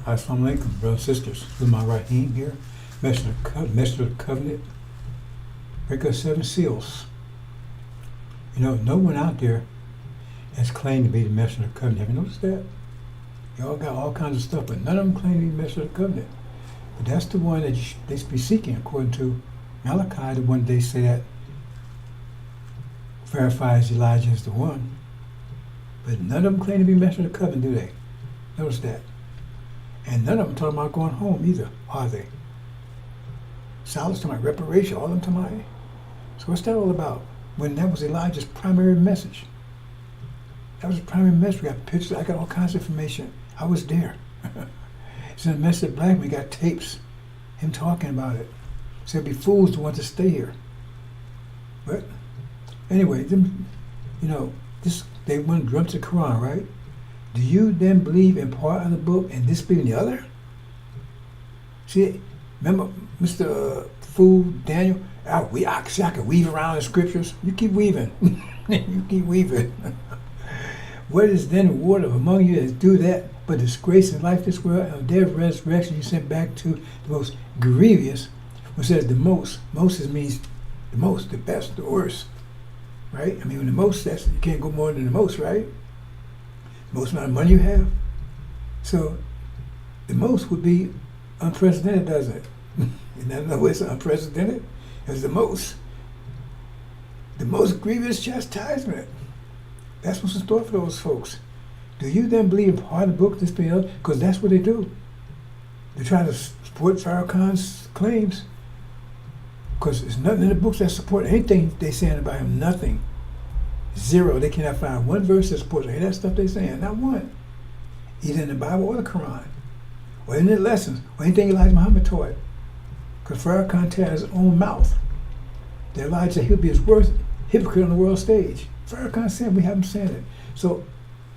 Assalamu alaikum, brothers and sisters. With my Rahim here, Messenger of the Covenant, breaker of 7 seals. You know, no one out there has claimed to be the Messenger of the Covenant. Have you noticed that? Y'all got all kinds of stuff, but none of them claim to be the Messenger of the Covenant. But that's the one that they should be seeking, according to Malachi, the one they say that verifies Elijah is the one. But none of them claim to be Messenger of the Covenant, do they? Notice that. And none of them talking about going home either, are they? Silas talking about reparation, all of them talking about. So what's that all about? When that was Elijah's primary message. That was his primary message. We got pictures, I got all kinds of information. I was there. It's in the message of Black, we got tapes, him talking about it. So it'd be fools to want to stay here. But anyway, them, you know, they want to drum to the Quran, right? Do you then believe in part of the book and disbelieve in the other? See, remember Mr. Fool, Daniel? I can weave around the scriptures. You keep weaving. You keep weaving. What is then reward of among you that do that, but disgrace in life this world, and on the day of resurrection you sent back to the most grievous, which says the most. Most means the most, the best, the worst. Right? I mean, when the most, that's, you can't go more than the most, right? Most amount of money you have. So the most would be unprecedented, doesn't it? In other words, unprecedented is the most grievous chastisement. That's what's in store for those folks. Do you then believe in part of the book, this being other? Because that's what they do. They try to support Farrakhan's claims. Because there's nothing in the books that support anything they're saying about him. Nothing. Zero. They cannot find one verse that supports any of that stuff they're saying. Not one. Either in the Bible or the Quran. Or in the lessons. Or anything Elijah Muhammad taught. Because Farrakhan tells his own mouth that Elijah, he'll be his worst hypocrite on the world stage. Farrakhan said, we have him saying it. So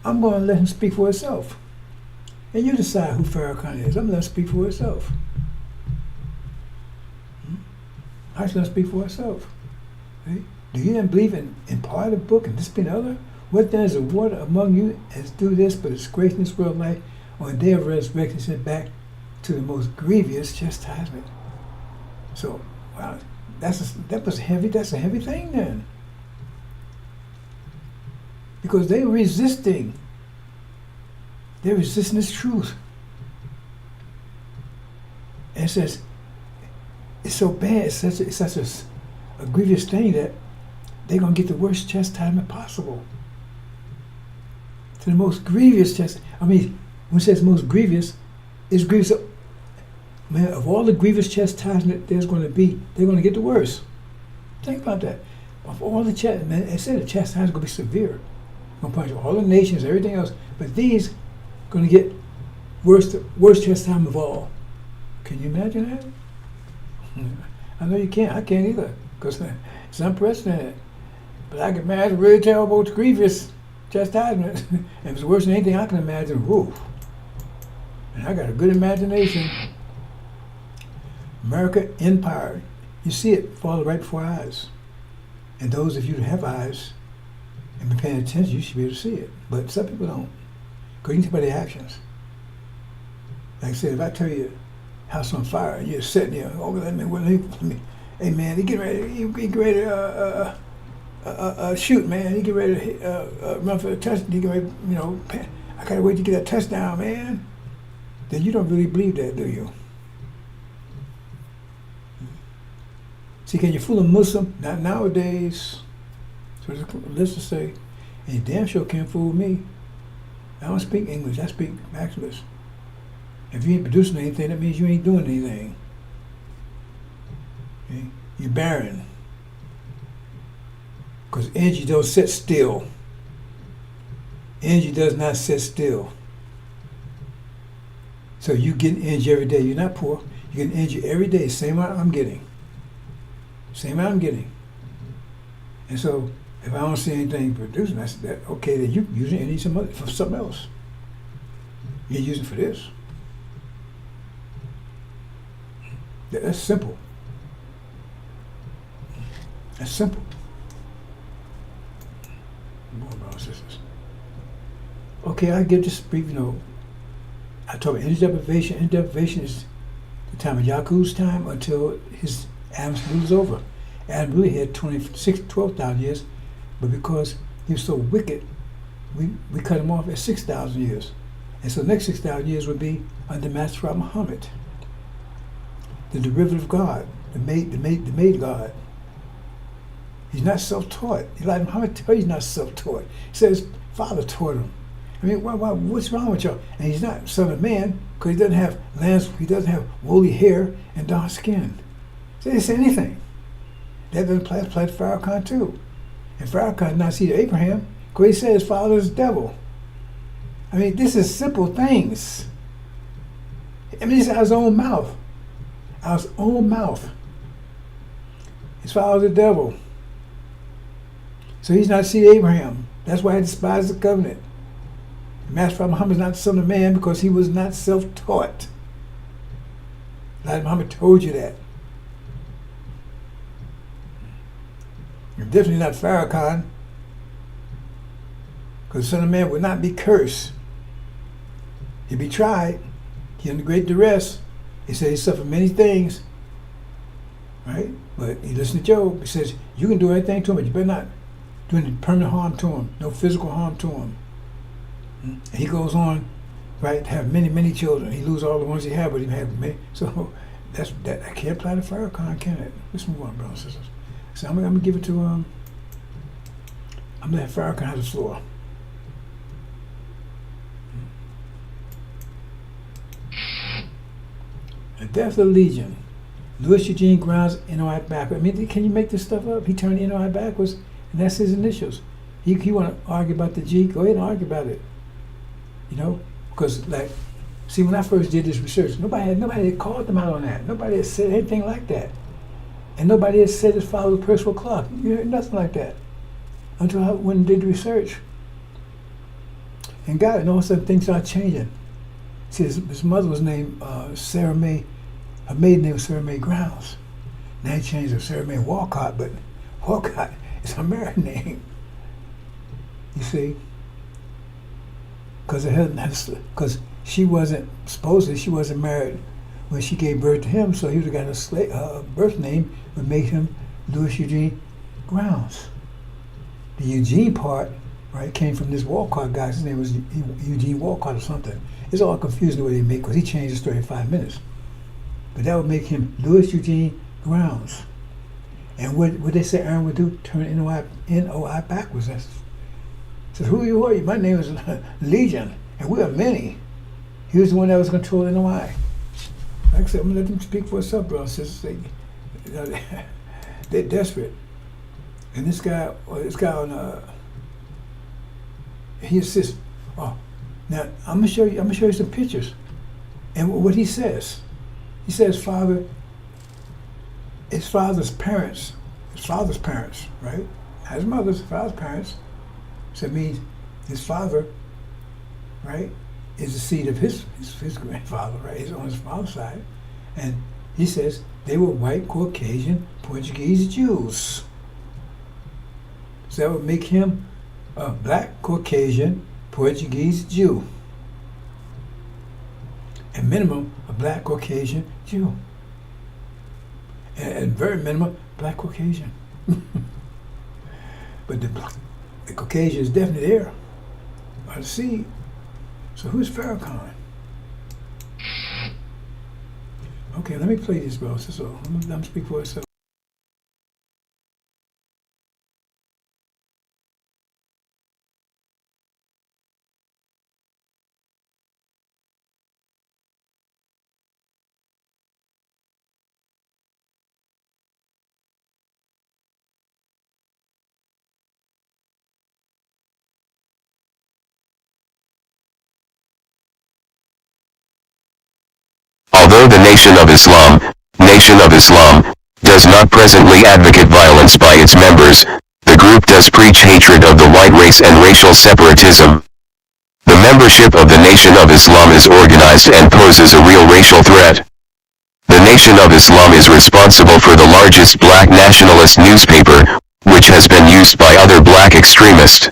I'm going to let him speak for himself. And you decide who Farrakhan is. I'm going to let him speak for himself. I should let him speak for himself. Right? Do you then believe in part of the book and this being other? What then is the water among you as do this, but disgrace in this world life on the day of resurrection sent back to the most grievous chastisement? So, wow, that's a heavy thing then. Because they're resisting this truth. And it says, it's so bad, it's such a grievous thing that they're going to get the worst chastisement possible. To the most grievous chastisement. I mean, when it says most grievous, it's grievous. Man, of all the grievous chastisement there's going to be, they're going to get the worst. Think about that. Of all the chastisement, man, it said the chastisement is going to be severe. Going to punish all the nations, everything else. But these going to get worst chastisement of all. Can you imagine that? I know you can't. I can't either. Because it's unprecedented. But I can imagine really terrible, grievous chastisement. And it's worse than anything I can imagine. Woo. And I got a good imagination. America Empire. You see it fall right before our eyes. And those of you that have eyes and be paying attention, you should be able to see it. But some people don't. Because you can tell by their actions. Like I said, if I tell you house on fire and you're sitting there, oh, let me, hey man, you get ready to shoot, man. You get ready to run for the touchdown. You get ready, you know, I gotta wait to get that touchdown, man. Then you don't really believe that, do you? See, can you fool a Muslim? Not nowadays. So let's just say, and you damn sure can't fool me. I don't speak English, I speak Maximus. If you ain't producing anything, that means you ain't doing anything. Okay? You're barren. Because energy don't sit still. Energy does not sit still. So you get energy every day. You're not poor. You get energy every day. Same amount I'm getting. Same amount I'm getting. And so if I don't see anything producing, that's that okay, then you using energy for something else. You're using it for this. That's simple. That's simple. More about sisters. Okay, I get this brief, I talk about energy deprivation. Energy deprivation is the time of Yaku's time until his Adam's rule is over. Adam really had 12,000 years, but because he was so wicked, we cut him off at 6,000 years. And so the next 6,000 years would be under Master Prophet Muhammad, the derivative God, the made God. He's not self-taught. Elijah Muhammad tell you he's not self-taught. He says Father taught him. I mean, what's wrong with y'all? And he's not son of man because he doesn't have he doesn't have woolly hair and dark skin. So they didn't say anything. That doesn't apply to Farrakhan too. And Farrakhan did not see Abraham because he said his father is the devil. I mean, this is simple things. I mean, it's out of his own mouth. Out of his own mouth. His father is the devil. So he's not seed Abraham. That's why he despised the covenant. Master Prophet Muhammad is not the son of man because he was not self-taught. Elijah Muhammad told you that. You're definitely not Farrakhan because the son of man would not be cursed. He'd be tried. He under great duress. He said he suffered many things. Right? But he listened to Job. He says, you can do anything to him, but you better not do any permanent harm to him. No physical harm to him. And he goes on, right, to have many, many children. He lose all the ones he had, but he had many. So that I can't apply to Farrakhan, can it? Let's move on, brothers and sisters. So I'm gonna give it to I'm gonna let Farrakhan have the floor. The death of the Legion. Louis Eugene Grounds NOI backwards. I mean, can you make this stuff up? He turned NOI backwards, and that's his initials. He want to argue about the G? Go ahead and argue about it. You know, because like, see, when I first did this research, nobody had called them out on that. Nobody had said anything like that, and nobody had said his father was Percival Clark. You heard nothing like that until I went and did the research. And God, and all of a sudden things started changing. See, his mother was named Sarah Mae. Her maiden name was Sarah Mae Grounds. Now he changed her Sarah Mae Walcott, but Walcott is her married name. You see, because she wasn't married when she gave birth to him, so he would have got a birth name would make him Louis Eugene Grounds. The Eugene part, right, came from this Walcott guy. His name was Eugene Walcott or something. It's all confusing the way they make, because he changed the story in 5 minutes. But that would make him Louis Eugene Grounds. And what they say Aaron would do? Turn NOI backwards. That's, said, who you are? My name is Legion, and we are many. He was the one that was controlling NOI. Like I said, I'm gonna let them speak for itself, bro. They're desperate. And this guy on he insists. Oh, now I'm gonna show you some pictures, and what he says. He says, his father's parents, right? Not his mother's, father's parents. So it means his father, right, is the seed of his grandfather, right? He's on his father's side. And he says they were white, Caucasian, Portuguese Jews. So that would make him a black, Caucasian, Portuguese Jew. At minimum, a black Caucasian Jew. And very minimum, black Caucasian. But the Caucasian is definitely there. By the seed. So who's Farrakhan? Okay, let me play this, bro. So let me speak for itself. Although the Nation of Islam does not presently advocate violence by its members, the group does preach hatred of the white race and racial separatism. The membership of the Nation of Islam is organized and poses a real racial threat. The Nation of Islam is responsible for the largest black nationalist newspaper, which has been used by other black extremists.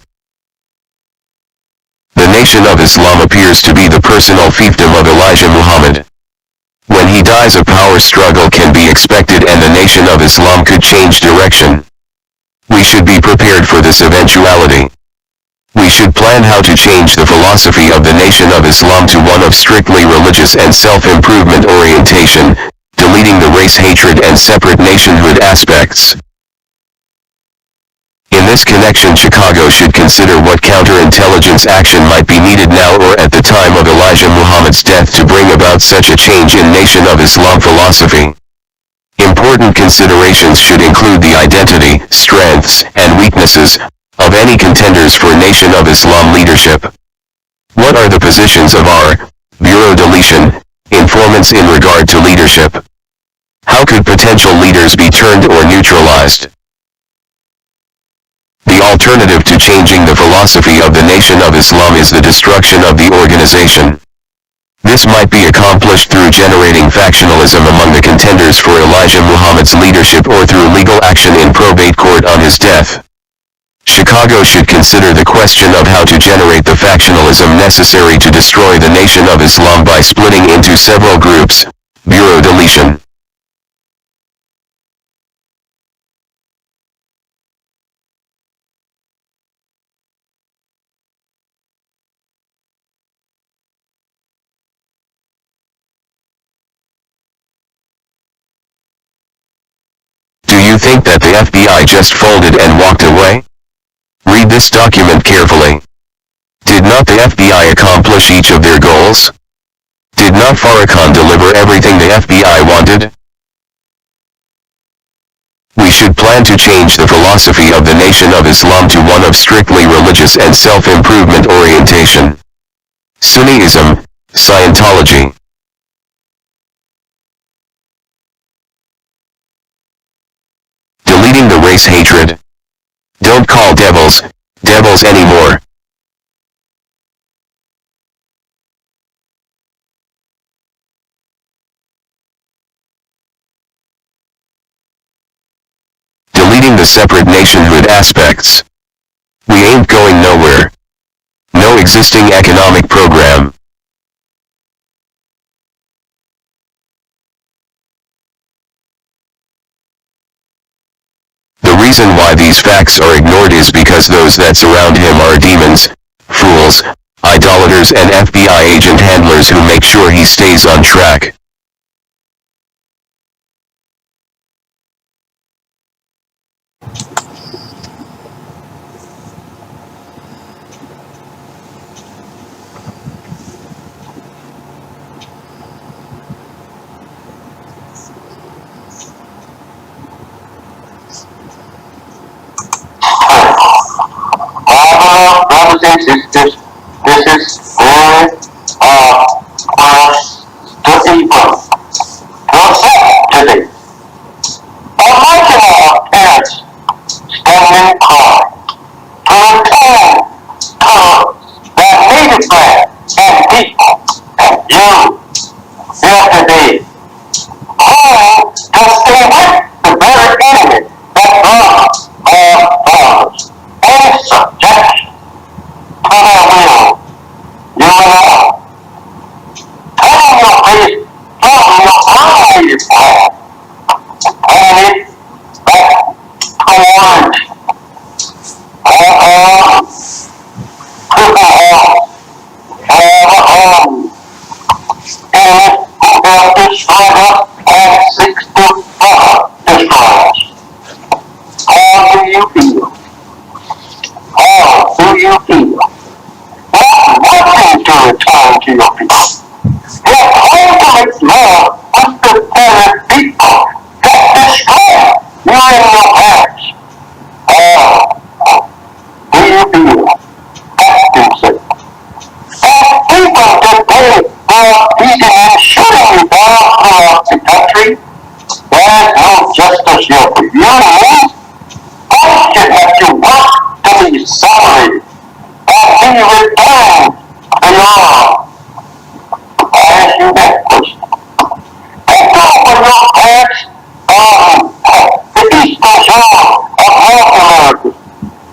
The the Nation of Islam appears to be the personal fiefdom of Elijah Muhammad. When he dies, a power struggle can be expected and the Nation of Islam could change direction. We should be prepared for this eventuality. We should plan how to change the philosophy of the Nation of Islam to one of strictly religious and self-improvement orientation, deleting the race hatred and separate nationhood aspects. In this connection, Chicago should consider what counterintelligence action might be needed now or at the time of Elijah Muhammad's death to bring about such a change in Nation of Islam philosophy. Important considerations should include the identity, strengths, and weaknesses of any contenders for Nation of Islam leadership. What are the positions of our bureau deletion informants in regard to leadership? How could potential leaders be turned or neutralized? The alternative to changing the philosophy of the Nation of Islam is the destruction of the organization. This might be accomplished through generating factionalism among the contenders for Elijah Muhammad's leadership or through legal action in probate court on his death. Chicago should consider the question of how to generate the factionalism necessary to destroy the Nation of Islam by splitting into several groups. Bureau deletion. Do you think that the FBI just folded and walked away? Read this document carefully. Did not the FBI accomplish each of their goals? Did not Farrakhan deliver everything the FBI wanted? We should plan to change the philosophy of the Nation of Islam to one of strictly religious and self-improvement orientation. Sunniism, Scientology. Deleting the race hatred. Don't call devils anymore. Deleting the separate nationhood aspects. We ain't going nowhere. No existing economic program. The reason why these facts are ignored is because those that surround him are demons, fools, idolaters and FBI agent handlers who make sure he stays on track. Brothers and sisters, this is very close to evil. What's up today? Imagine our parents standing hard to return to their native land and people, and you here today, home to stay with the very enemy that loves our fathers and subjection to their will. You and I, turning your face from your own native land, and it back toward cripple home, and who have destroyed us and seeks to destroy us. How do you feel? How do you feel? Not wanting to return to your people. Yet trying to make love with the very people that destroyed you and your parents. How do you feel? Ask yourself. As people today are beating and shooting you down throughout the country, there's no justice here for you and me. I should have to work to be separated and be returned to your. I ask you that question. Think over your parents the eastern shore of North America,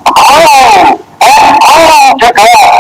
praying and praying to God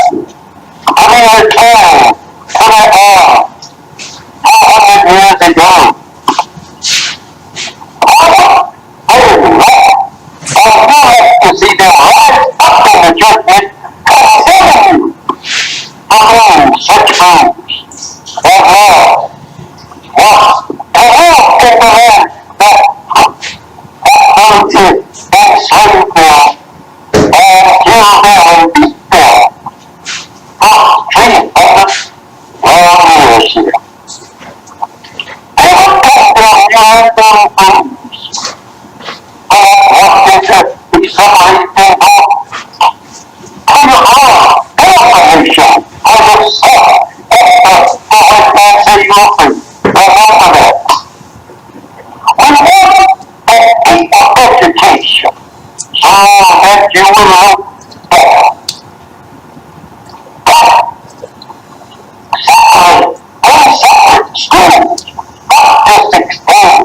education so that you will look better. Separate, separate schools, not just extend,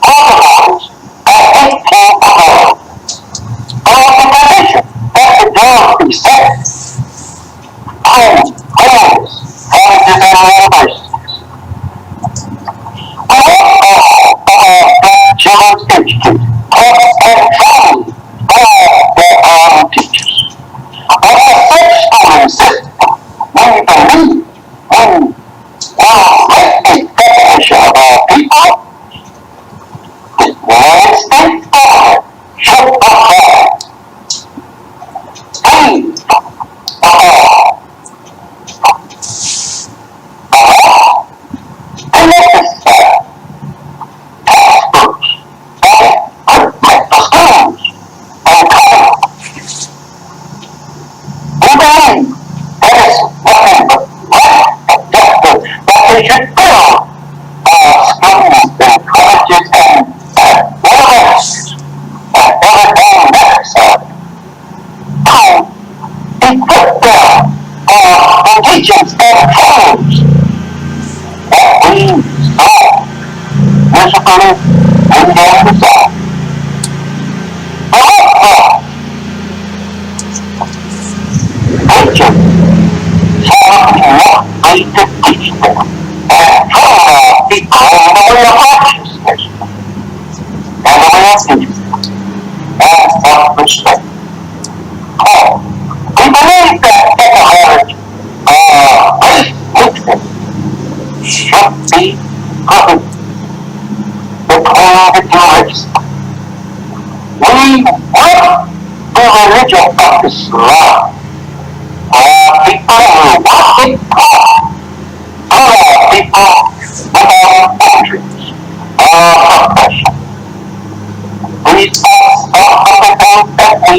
organized at 18 above. Or the condition that the doors be set. Homes, colleges, and universities. We want all of our black children educated, taught, and trained by their own teachers. But a such schooling system, we believe, will make a definition of our people. The United States government should apply. Please, and necessary textbooks and equipment for schools and colleges. We believe that it's nothing but right objective that we should build schools and colleges and universities and everything necessary to equip them for indigenous and tribes that we solve miserably in their resolve. Teachers certainly not need to teach them and train our people in the way of righteousness and the way of duty and self-respect. We believe that economic race mixing should be prohibited between the two races. We want the religion of Islam. People who want it are people without boundaries or profession. These are something that we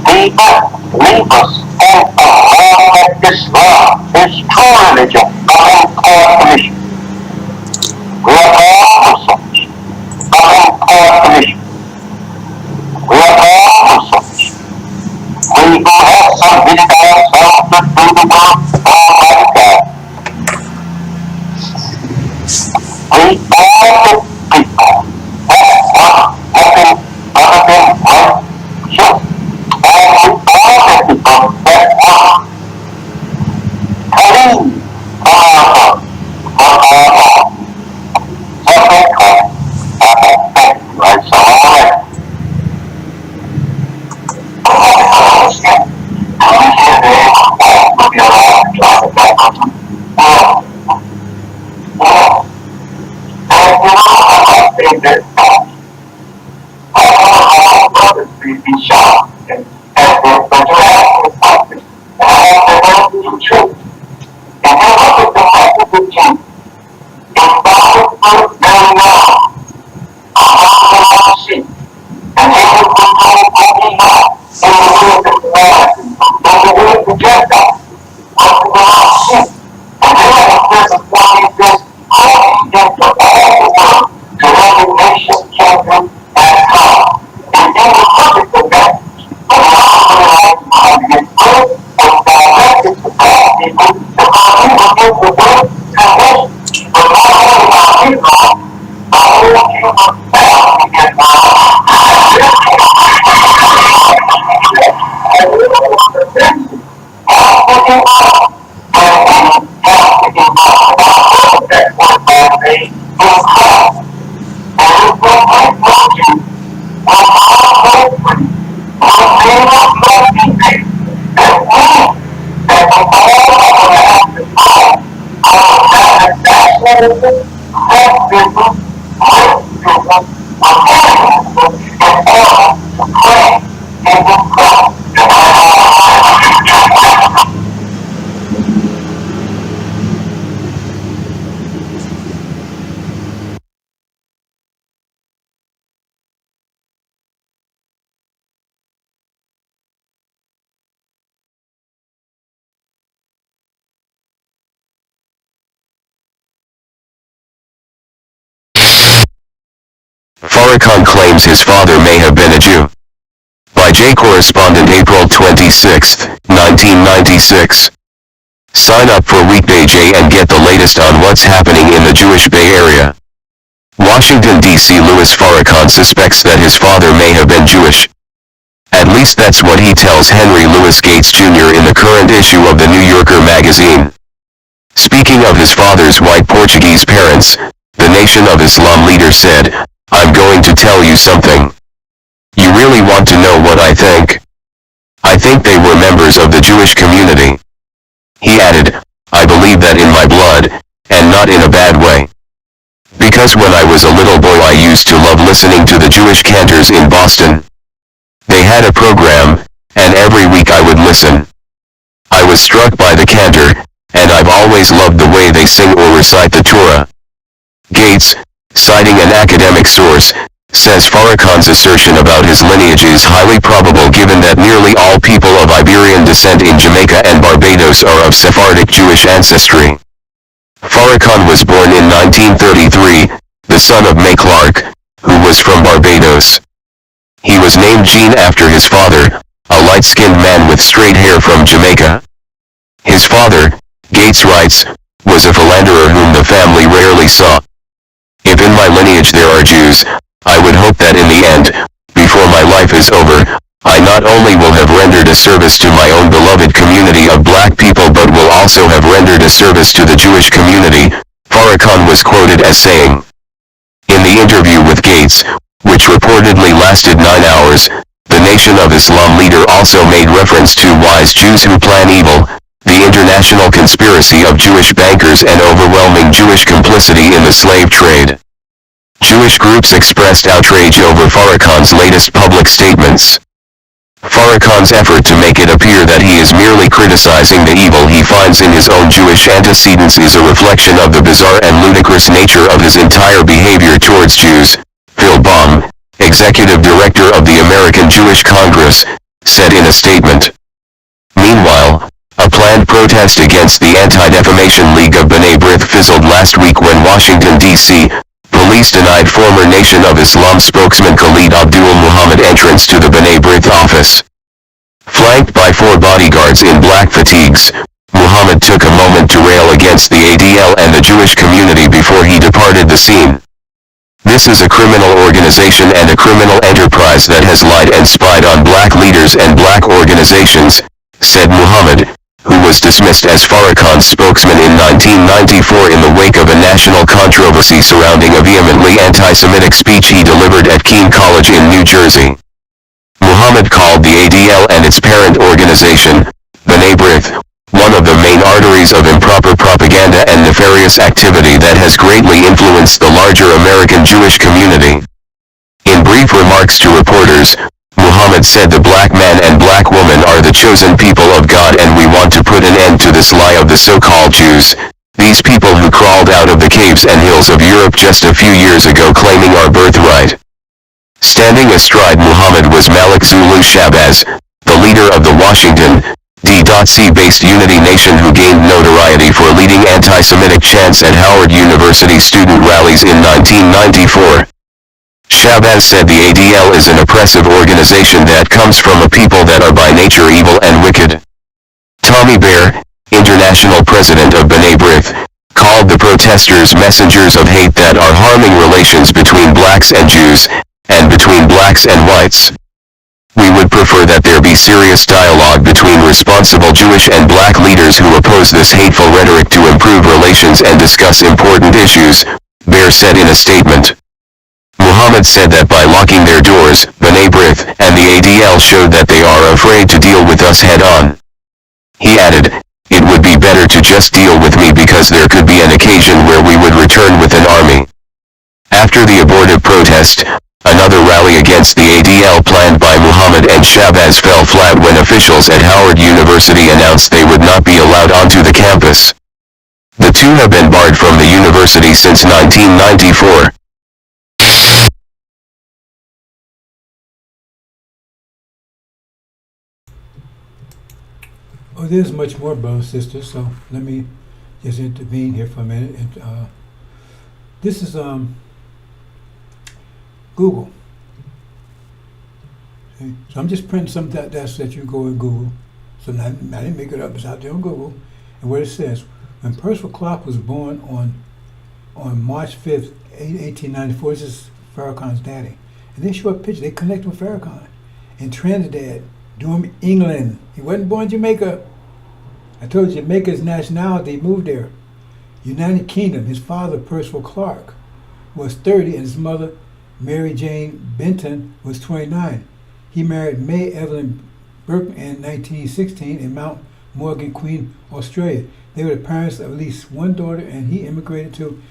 people leave us and allow that Islam is true religion of our commission. We are all Muslims of our commission. We are all Muslims. We will have some visit ourselves to do the work of Almighty God. We are the people that want nothing other than right truth. And we are the people that want clean our heart. Something called right, so all right. Farrakhan claims his father may have been a Jew. By J. Correspondent April 26, 1996. Sign up for Weekday J and get the latest on what's happening in the Jewish Bay Area. Washington, D.C. Louis Farrakhan suspects that his father may have been Jewish. At least that's what he tells Henry Louis Gates Jr. in the current issue of the New Yorker magazine. Speaking of his father's white Portuguese parents, the Nation of Islam leader said, "I'm going to tell you something. You really want to know what I think? I think they were members of the Jewish community." He added, "I believe that in my blood, and not in a bad way. Because when I was a little boy I used to love listening to the Jewish cantors in Boston. They had a program, and every week I would listen. I was struck by the cantor, and I've always loved the way they sing or recite the Torah." Gates, citing an academic source, says Farrakhan's assertion about his lineage is highly probable given that nearly all people of Iberian descent in Jamaica and Barbados are of Sephardic Jewish ancestry. Farrakhan was born in 1933, the son of May Clark, who was from Barbados. He was named Gene after his father, a light-skinned man with straight hair from Jamaica. His father, Gates writes, was a philanderer whom the family rarely saw. "If in my lineage there are Jews, I would hope that in the end, before my life is over, I not only will have rendered a service to my own beloved community of black people but will also have rendered a service to the Jewish community," Farrakhan was quoted as saying. In the interview with Gates, which reportedly lasted 9 hours, the Nation of Islam leader also made reference to wise Jews who plan evil, the international conspiracy of Jewish bankers and overwhelming Jewish complicity in the slave trade. Jewish groups expressed outrage over Farrakhan's latest public statements. Farrakhan's effort to make it appear that he is merely criticizing the evil he finds in his own Jewish antecedents is a reflection of the bizarre and ludicrous nature of his entire behavior towards Jews, Phil Baum, executive director of the American Jewish Congress, said in a statement. Meanwhile, a planned protest against the Anti-Defamation League of B'nai B'rith fizzled last week when Washington, D.C., police denied former Nation of Islam spokesman Khalid Abdul Muhammad entrance to the B'nai B'rith office. Flanked by 4 bodyguards in black fatigues, Muhammad took a moment to rail against the ADL and the Jewish community before he departed the scene. "This is a criminal organization and a criminal enterprise that has lied and spied on black leaders and black organizations," said Muhammad, who was dismissed as Farrakhan's spokesman in 1994 in the wake of a national controversy surrounding a vehemently anti-Semitic speech he delivered at Keene College in New Jersey. Muhammad called the ADL and its parent organization, B'nai B'rith, one of the main arteries of improper propaganda and nefarious activity that has greatly influenced the larger American Jewish community. In brief remarks to reporters, Muhammad said the black man and black woman are the chosen people of God and we want to put an end to this lie of the so-called Jews, these people who crawled out of the caves and hills of Europe just a few years ago claiming our birthright. Standing astride Muhammad was Malik Zulu Shabazz, the leader of the Washington, D.C.-based Unity Nation who gained notoriety for leading anti-Semitic chants at Howard University student rallies in 1994. Shabazz said the ADL is an oppressive organization that comes from a people that are by nature evil and wicked. Tommy Baer, international president of B'nai B'rith, called the protesters messengers of hate that are harming relations between blacks and Jews, and between blacks and whites. "We would prefer that there be serious dialogue between responsible Jewish and black leaders who oppose this hateful rhetoric to improve relations and discuss important issues," Baer said in a statement. Muhammad said that by locking their doors, B'nai B'rith and the ADL showed that they are afraid to deal with us head-on. He added, "It would be better to just deal with me because there could be an occasion where we would return with an army." After the abortive protest, another rally against the ADL planned by Muhammad and Shabazz fell flat when officials at Howard University announced they would not be allowed onto the campus. The two have been barred from the university since 1994. Oh, there's much more, brothers and sisters, so let me just intervene here for a minute. And, this is Google. See? So I'm just printing something that you go and Google. So I didn't make it up. It's out there on Google. And what it says, when Percival Clark was born on March 5th, 1894, this is Farrakhan's daddy. And they show a picture. They connect with Farrakhan in Trinidad, Durham, England. He wasn't born in Jamaica. I told you Jamaica's nationality, he moved there. United Kingdom, his father, Percival Clark, was 30 and his mother, Mary Jane Benton, was 29. He married May Evelyn Burke in 1916 in Mount Morgan, Queen, Australia. They were the parents of at least one daughter, and he immigrated to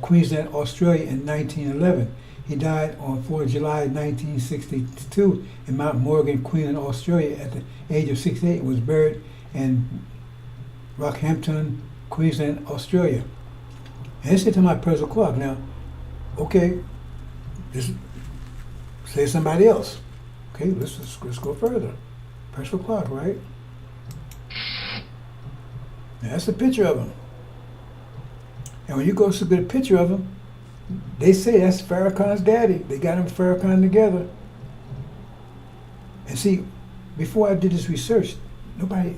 Queensland, Australia in 1911. He died on 4th of July 1962 in Mount Morgan, Queensland, Australia at the age of 68 and was buried in Rockhampton, Queensland, Australia. And this is talking about Percival Clark. Now, okay, just say somebody else. Okay, let's go further. Percival Clark, right? Now, that's a picture of him. And when you go to get a picture of him, they say that's Farrakhan's daddy. They got him and Farrakhan together. And see, before I did this research, nobody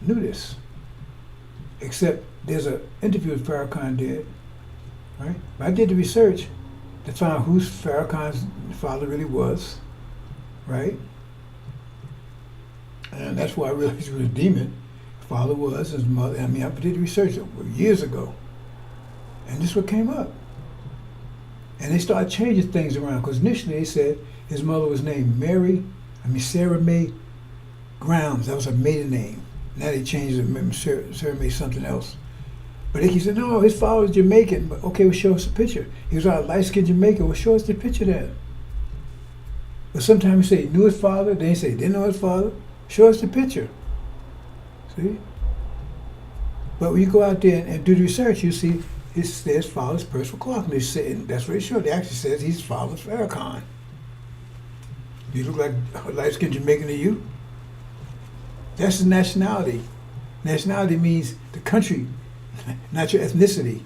knew this. Except there's an interview that Farrakhan did, right? But I did the research to find out who Farrakhan's father really was, right? And that's why I realized he was a demon. His father was, his mother. I mean, I did the research years ago. And this is what came up. And they started changing things around, because initially they said his mother was named Sarah May Grounds. That was her maiden name. Now they changed it, Sarah May something else. But he said, no, his father was Jamaican. But okay, well, show us a picture. He was out light-skinned Jamaican. Well, show us the picture then. But sometimes you say, knew his father. Then you say, didn't know his father. Show us the picture. See? But when you go out there and do the research, you see his father's Percival Clark. And they say, and that's what it showed. They actually says his father's Farrakhan. Do you look like a light-skinned Jamaican to you? That's his nationality. Nationality means the country, not your ethnicity.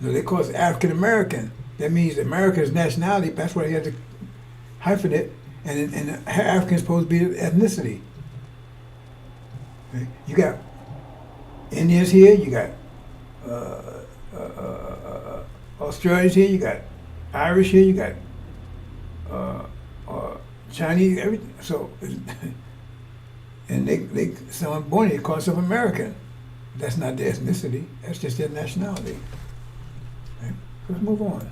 No, they call it African American. That means America's nationality. That's why they had to hyphen it. And African is supposed to be the ethnicity. Okay? You got Indians here. You got Australians here. You got Irish here. You got Chinese. Everything. So. And they someone born here calls themselves American. That's not their ethnicity. That's just their nationality. Right? Let's move on.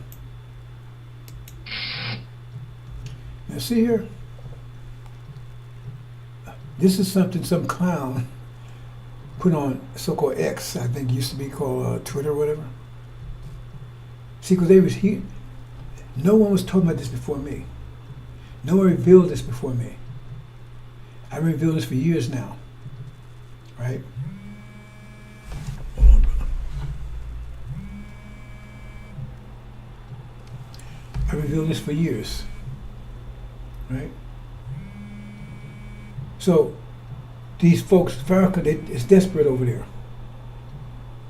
Now see here. This is something some clown put on so-called X. I think it used to be called Twitter or whatever. See, because no one was talking about this before me. No one revealed this before me. I've revealed this for years now, right? Hold on, brother. I've revealed this for years, right? So these folks, Farrakhan, it's desperate over there.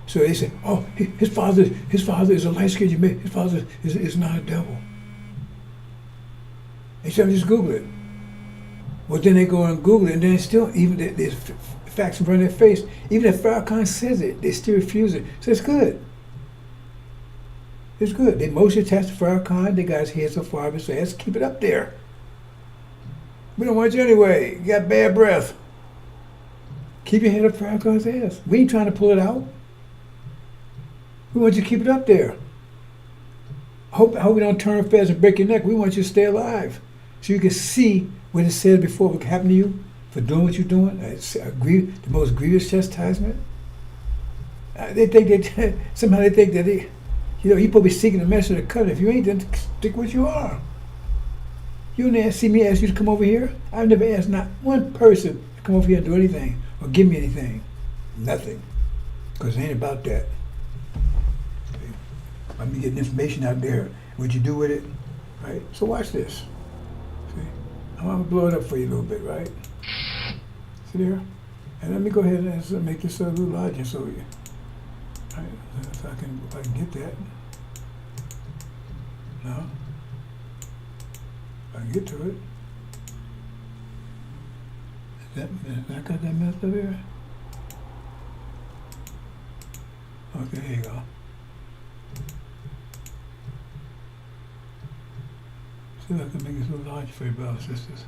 So they say, oh, his father is a light-skinned Jamaican. His father is not a devil. They said, just Google it. Well, then they go and Google it, and then still, even there's facts in front of their face. Even if Farrakhan says it, they still refuse it. So it's good. It's good. They mostly attached to Farrakhan. They got his head so far up his ass. Keep it up there. We don't want you anyway. You got bad breath. Keep your head up Farrakhan's ass. We ain't trying to pull it out. We want you to keep it up there. I hope we don't turn fast and break your neck. We want you to stay alive, so you can see what it said before what happened to you for doing what you're doing. The most grievous chastisement. They think that somehow they think that you're supposed to be seeking the message of the covenant. If you ain't, then stick what you are. You didn't see me ask you to come over here. I've never asked not one person to come over here and do anything or give me anything. Nothing, because it ain't about that. I'm getting information out there. What you do with it, right? So watch this. I'm going to blow it up for you a little bit, right? See there? And let me go ahead and make this a little larger so you, right? If I can get that. No? I can get to it. I got that messed up here? Okay, here you go. See if I can make this a little larger for you, brothers and sisters.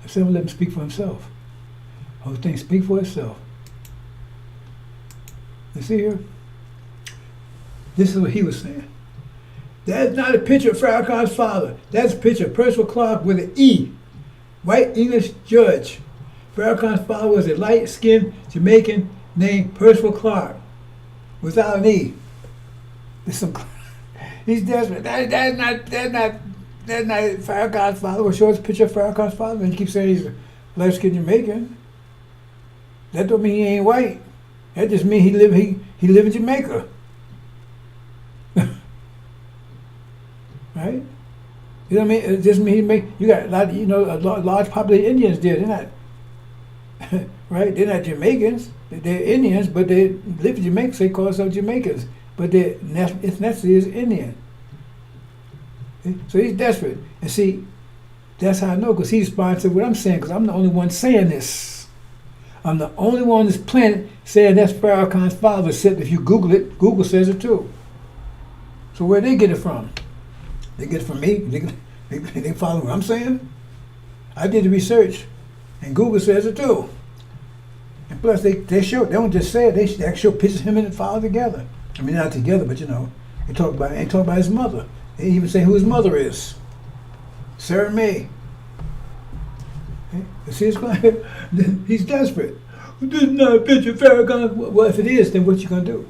I said, let him speak for himself. Whole thing speak for itself. You see here? This is what he was saying. That's not a picture of Farrakhan's father. That's a picture of Percival Clark with an E. White English judge. Farrakhan's father was a light-skinned Jamaican named Percival Clark, without an E. He's desperate. That's not Farrakhan's father. We'll show us a picture of Farrakhan's father, and he keeps saying he's a light-skinned Jamaican. That don't mean he ain't white. That just means he live in Jamaica. Right? You know what I mean? It just means you got a lot, a large population of Indians there. They're not, right? They're not Jamaicans. They're Indians, but they live in Jamaica, so they call themselves Jamaicans. But their ethnicity is Indian. So he's desperate. And see, that's how I know, because he responds to what I'm saying, because I'm the only one saying this. I'm the only one on this planet saying that's Farrakhan's father. Except if you Google it, Google says it too. So where they get it from? They get it from me. They follow what I'm saying. I did the research, and Google says it too. And plus, they don't just say it. They actually show pictures of him and the father together. I mean, not together, but they talk about his mother. They even say who his mother is. Sarah May. You see, he's desperate. This is not a picture of Farrakhan. Well, if it is, then what you gonna do?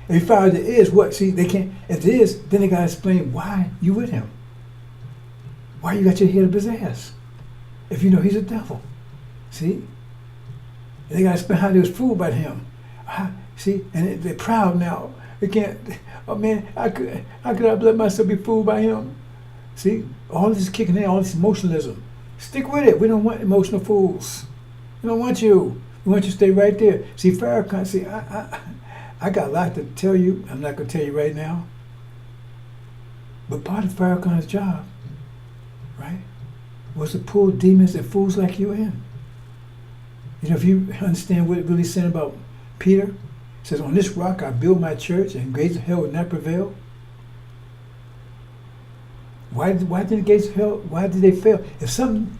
If you find it is, what? See, they can't. If it is, then they gotta explain why you with him. Why you got your head up his ass? If you know he's a devil. See? And they gotta explain how they was fooled by him. See, and they're proud now. They can't. Oh man, how could I let myself be fooled by him? See, all this kicking in, all this emotionalism. Stick with it. We don't want emotional fools. We don't want you. We want you to stay right there. See, Farrakhan. See, I got a lot to tell you. I'm not going to tell you right now. But part of Farrakhan's job, right, was to pull demons and fools like you in. If you understand what it really said about Peter, it says, on this rock I build my church, and gates of hell will not prevail. Why did the gates of hell, why did they fail? If something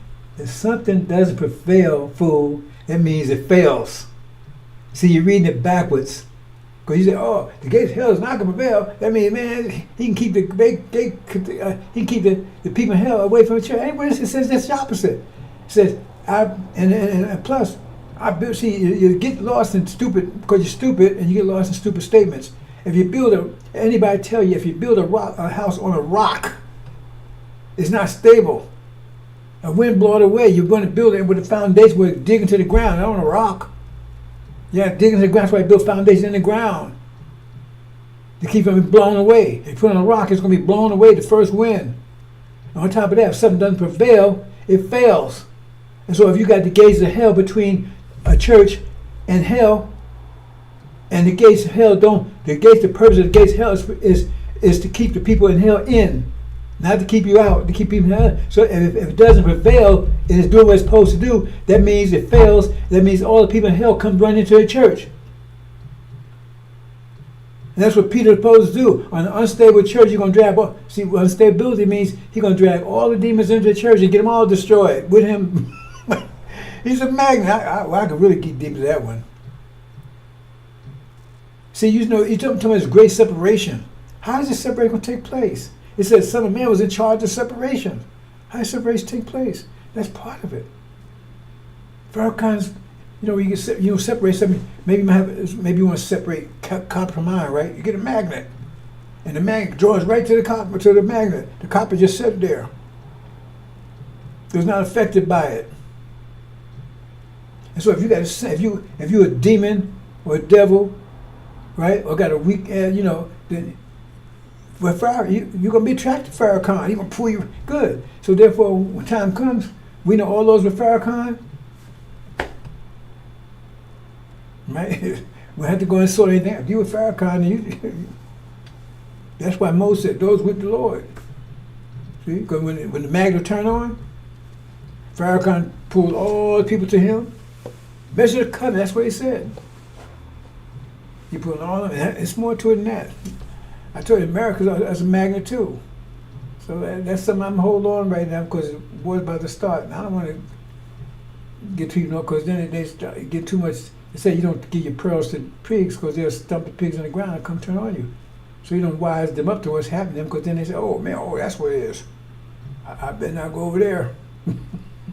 doesn't prevail, fool, that means it fails. See, you're reading it backwards. Because you say, oh, the gates of hell is not going to prevail. That means, man, he can keep the people in hell away from the church. Anyway, it says that's the opposite. It says, and plus, you get lost in stupid, because you're stupid, and you get lost in stupid statements. If you build anybody tell you, if you build a house on a rock, it's not stable. A wind blow it away. You're going to build it with a foundation where it dig into the ground, not on a rock. Yeah, dig into the ground. That's why you build foundation in the ground to keep it from blown away. If you put it on a rock, it's going to be blown away the first wind. And on top of that, if something doesn't prevail, it fails. And so if you got the gates of hell between a church and hell, and the gates of hell the purpose of the gates of hell is to keep the people in hell in. Not to keep you out, to keep people out. So if it doesn't prevail and it's doing what it's supposed to do, that means it fails. That means all the people in hell come running into the church. And that's what Peter's supposed to do. On an unstable church, you're going to drag all. See, unstability means he's going to drag all the demons into the church and get them all destroyed with him. He's a magnet. I could really keep deep into that one. See, you're talking about this great separation. How is this separation going to take place? It says Son of Man was in charge of separation. How does separation take place? That's part of it. Farrakhan's, you can separate something. Maybe you want to separate copper from iron, right? You get a magnet, and the magnet draws right to the magnet. The copper just sits there. It's not affected by it. And so if you're a demon or a devil, right, or got a weak, then. But you're going to be attracted to Farrakhan. He's going to pull you good. So therefore, when time comes, we know all those with Farrakhan. Right? We have to go and sort anything. If you with Farrakhan, that's why Moses said, those with the Lord. See, because when the magnet turned on, Farrakhan pulled all the people to him. Measure the covenant, that's what he said. He pulled all of it. It's more to it than that. I told you, America's as a magnet too. So that's something I'm holding on right now because the war's about to start. And I don't want to get people, because then they start, get too much. They say you don't give your pearls to pigs because they'll stump the pigs on the ground and come turn on you. So you don't wise them up to what's happening to them, because then they say, oh man, oh that's what it is. I better not go over there.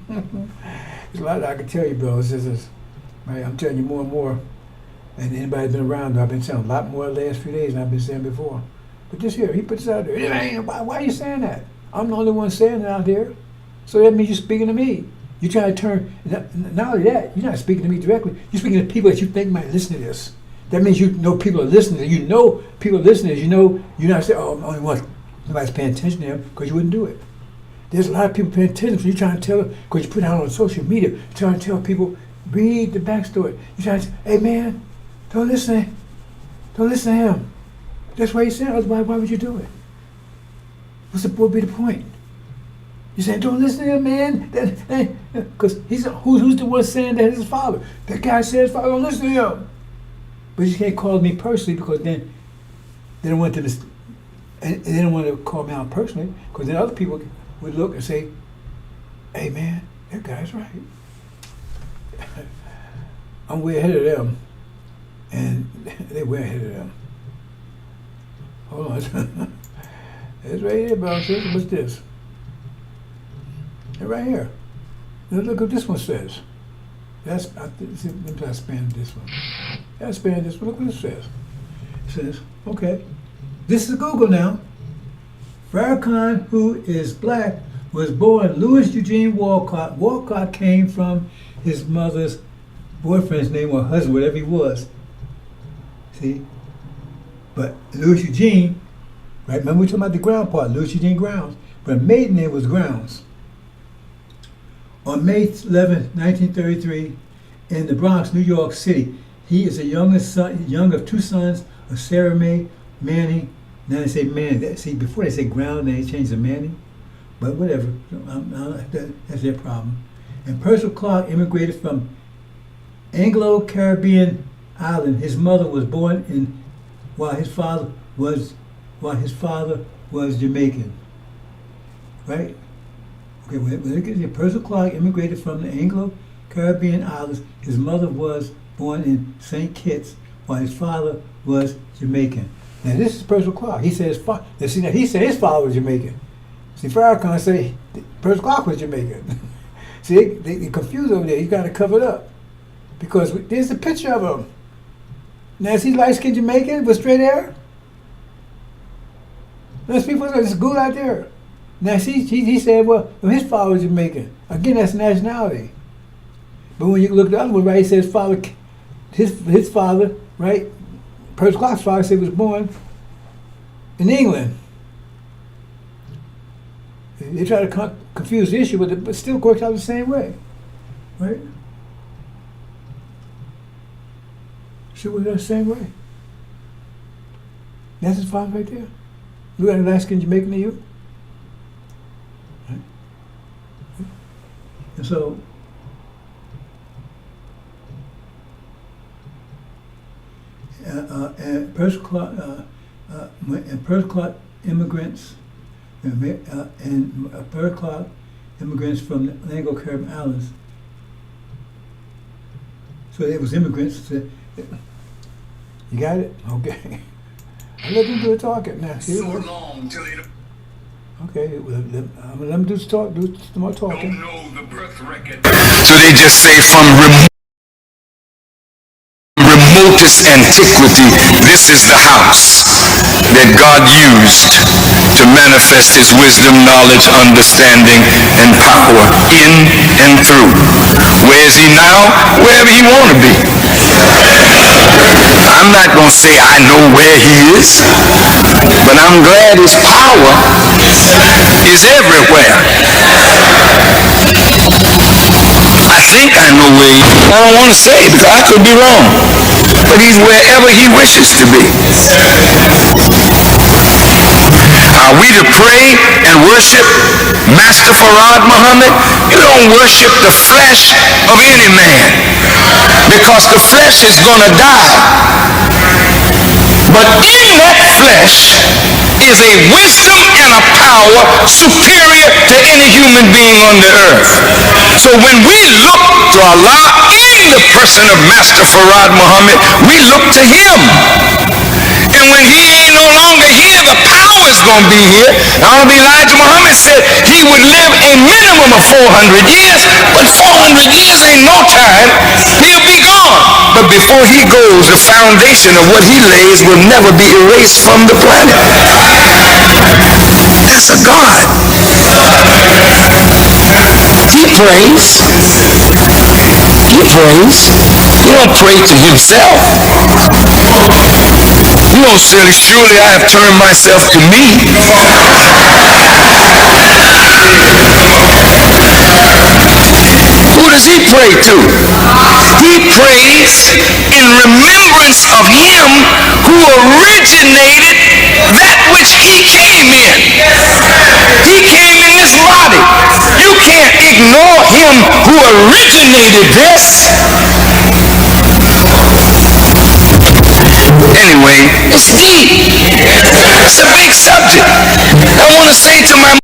There's a lot that I can tell you, bro. Right, I'm telling you more and more. And anybody been around, I've been saying a lot more the last few days than I've been saying before. But this here, he puts it out there. Why are you saying that? I'm the only one saying it out there. So that means you're speaking to me. You're trying to turn, not only that, you're not speaking to me directly. You're speaking to people that you think might listen to this. That means you know people are listening. You know people are listening. You know, you're not saying, oh, I'm the only one. Nobody's paying attention to him, because you wouldn't do it. There's a lot of people paying attention, so you're trying to tell them, because you put it out on social media, you're trying to tell people, read the backstory. You're trying to say, hey man, don't listen to him. That's why he's saying, otherwise why would you do it? What would be the point? You're saying, don't listen to him, man. Because who's the one saying that is his father? That guy says, father, don't listen to him. But you can't call me personally, because then they don't want them to, and they don't want to call me out personally, because then other people would look and say, hey man, that guy's right. I'm way ahead of them, and they're way ahead of them. Hold on. It's right here, bro. What's this? It's right here. Look what this one says. Let me span this one. Let's span this one. Look what it says. It says, okay, this is Google now. Farrakhan, who is black, was born Louis Eugene Walcott. Walcott came from his mother's boyfriend's name or husband, whatever he was. See? But Louis Eugene, right? Remember we talking about the ground part, Louis Eugene Grounds. But maiden name was Grounds. On May 11, 1933, in the Bronx, New York City, he is the young of two sons of Sarah Mae Manning. Now they say Manning. See, before they say Ground, they changed to Manning. But whatever, that's their problem. And Percival Clark immigrated from Anglo-Caribbean island. His mother was born in, while his father was Jamaican. Right? Okay, when Percival Clark immigrated from the Anglo-Caribbean islands. His mother was born in St. Kitts, while his father was Jamaican. Now this is Percival Clark. He said he said his father was Jamaican. See, Farrakhan say Percival Clark was Jamaican. See, they confused over there. You got to cover it up, because there's a picture of him. Now is he light-skinned Jamaican with straight hair? There's people that's good out there. Now see, he said, well, his father was Jamaican. Again, that's nationality. But when you look at the other one, right, he says his father, right, Percival Clark's father said was born in England. They try to confuse the issue, but it still works out the same way, right? Still works out the same way. That's his father right there. Look at the light-skinned Jamaican to you. Right? And so, and Percival Clark immigrants. And Percival Clark immigrants from the Anglo-Caribbean islands. So it was immigrants. You got it? Okay. I'll let them do the talking now. So long till they okay, well, I'm gonna let them do some more talking. don't know the birth record. So they just say from remotest antiquity, this is the house that God used to manifest his wisdom, knowledge, understanding, and power in and through. Where is he now? Wherever he want to be. I'm not going to say I know where he is, but I'm glad his power is everywhere. I think I know where he is. I don't want to say because I could be wrong. But he's wherever he wishes to be. Our Are we to pray and worship Master Farad Muhammad? You don't worship the flesh of any man, because the flesh is going to die. But in that flesh is a wisdom and a power superior to any human being on the earth. So when we look to Allah in the person of Master Farad Muhammad, we look to him. And when he ain't no longer here, the power is going to be here. Honorable Elijah Muhammad said he would live a minimum of 400 years, but 400 years ain't no time. He'll be gone. But before he goes, the foundation of what he lays will never be erased from the planet. That's a God. He prays. He prays. He don't pray to himself. You don't say, surely I have turned myself to me. Who does he pray to? He prays in remembrance of him who originated that which he came in. He came in this body. You can't ignore him who originated this. Anyway, it's deep. It's a big subject. I want to say to my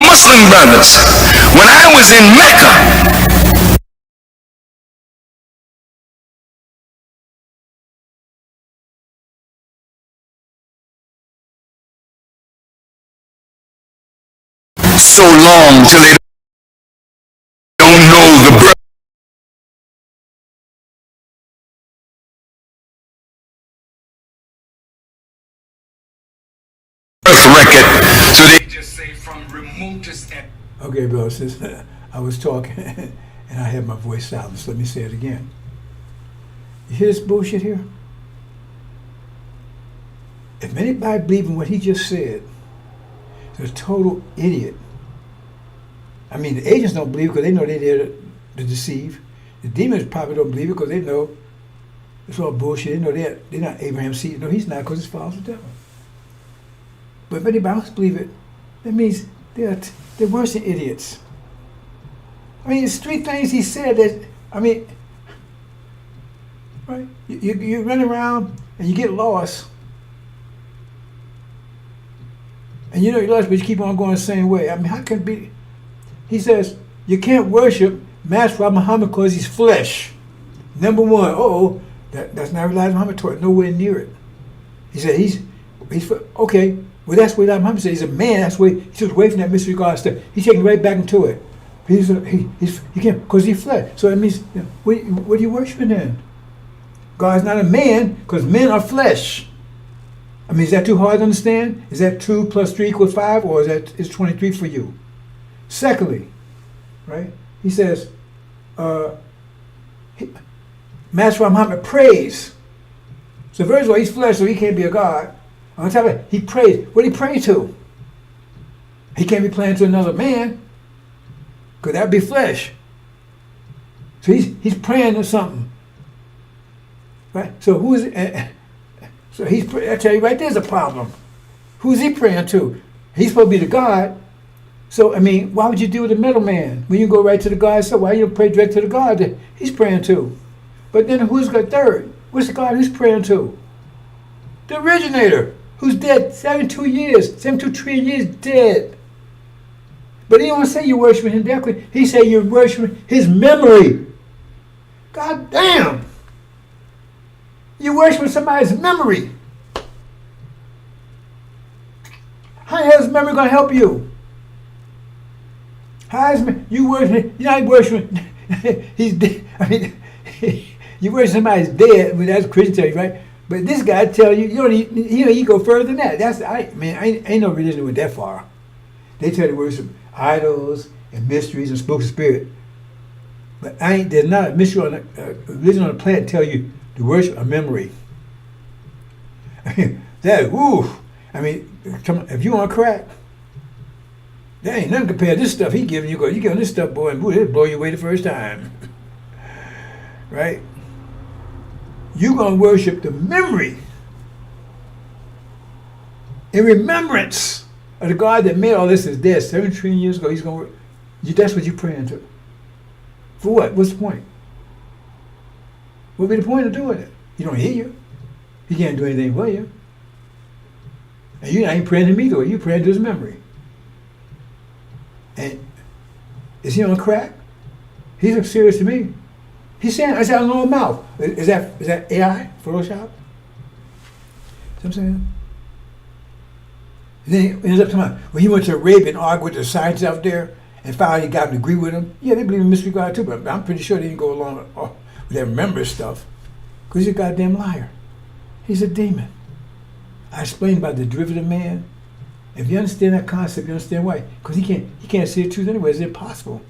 Muslim brothers, when I was in Mecca, so long till they don't know the birth record, so they Just say from remotest and Okay, bro, since I was talking and I had my voice silenced, let me say it again. You hear this bullshit here? If anybody believes in what he just said, they're a total idiot. I mean, the agents don't believe it because they know they're there to deceive. The demons probably don't believe it because they know it's all bullshit. They know they're not Abraham's seed. No, he's not because it's false the devil. But if anybody else believe it, that means they're worse than idiots. I mean, it's three things he said that, I mean, right? You run around and you get lost. And you know you're lost, but you keep on going the same way. I mean, how can it be? He says, you can't worship Master Muhammad because he's flesh. Number one, that's not Elijah Muhammad taught, nowhere near it. He said he's okay, well that's what Elijah Muhammad said. He's a man, that's why he took away from that mystery God stuff. He's taking right back into it. He can't, because he's flesh. So that means, you know, what are you worshiping then? God's not a man, because men are flesh. I mean, is that too hard to understand? Is that 2 + 3 = 5, or is 23 for you? Secondly, right? He says, Master Muhammad prays. So first of all, he's flesh, so he can't be a god. On top of it, he prays. What did he pray to? He can't be praying to another man, because that would be flesh. So he's praying to something, right? So who is it? So I tell you right there's a problem. Who's he praying to? He's supposed to be the God. So, I mean, why would you deal with the middleman when you go right to the God? So why you don't pray direct to the God that he's praying to? But then who's got third? What's the God who's praying to? The originator, who's dead 72 trillion years dead. But he don't say you're worshiping him directly. He say you're worshiping his memory. God damn. You're worshiping somebody's memory. How is his memory going to help you? How is you worshiping? You're not worshiping. He's dead. I mean, you worship somebody's dead. I mean, that's Christian tell you, right? But this guy tell you, you go further than that. Ain't no religion went that far. They tell you to worship idols and mysteries and spoken spirit. But there's not a mystery on religion on the planet tell you to worship a memory. I mean, I mean, if you want to crack, there ain't nothing compared to this stuff he giving you. You give him this stuff, boy, and it'll blow you away the first time. Right? You're going to worship the memory in remembrance of the God that made all this is dead 7 trillion years ago. He's going to, that's what you're praying to. For what? What's the point? What would be the point of doing it? He don't hear you. He can't do anything for you. And you ain't praying to me though. You're praying to his memory. And is he on crack? He's serious to me. He's saying, I said, I know mouth. Is that AI? Photoshop? See what I'm saying? And then he ends up talking about, when he went to Arabia and argued with the scientists out there and finally got them to agree with him. Yeah, they believe in mystery God too, but I'm pretty sure they didn't go along with that remember stuff. Because he's a goddamn liar. He's a demon. I explained about the derivative man. If you understand that concept, you understand why. Because he can't see the truth anyway. It's impossible.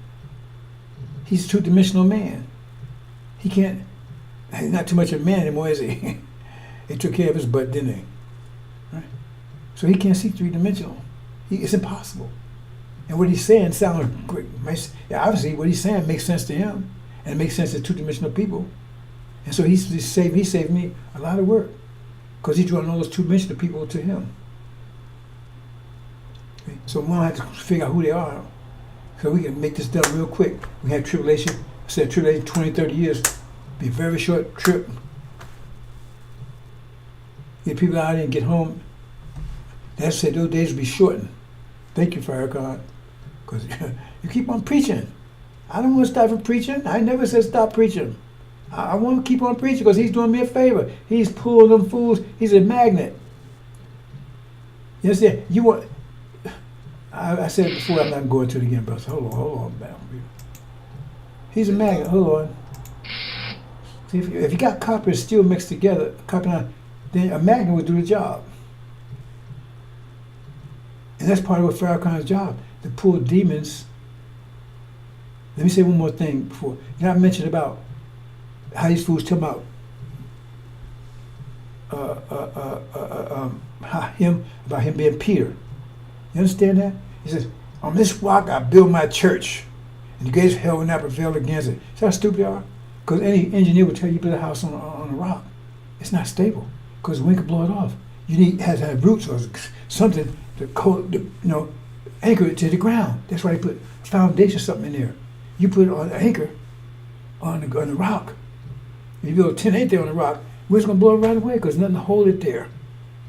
He's a two-dimensional man. He can't. He's not too much of a man anymore, is he? They took care of his butt, didn't they? Right? So he can't see three-dimensional. It's impossible. And what he's saying sounds great. Obviously, what he's saying makes sense to him, and it makes sense to two-dimensional people. And so he saved me a lot of work, because he's drawing all those two-dimensional people to him. Okay? So we don't have to figure out who they are, so we can make this done real quick. We have tribulation. I said tribulation 20, 30 years. Be a very short trip. Get people out there and get home. That said, those days will be shortened. Thank you, Farrakhan, because you keep on preaching. I don't want to stop from preaching. I never said stop preaching. I want to keep on preaching because he's doing me a favor. He's pulling them fools. He's a magnet. You understand? I said it before, I'm not going to it again, bro. So hold on, man. He's a magnet. Hold on. See, if you got copper and steel mixed together, then a magnet would do the job. And that's part of what Farrakhan's job, to pull demons. Let me say one more thing before. You know, I mentioned about how these fools tell about him being Peter. You understand that? He says, on this rock I build my church, and the gates of hell will not prevail against it. See how stupid they are? Because any engineer would tell you build a house on a rock. It's not stable, because the wind can blow it off. You need has to have roots or something to anchor it to the ground. That's why they put foundation something in there. You put it on an anchor on the rock. If you build a 10 ain't there on the rock, wind's gonna blow it right away because nothing to hold it there.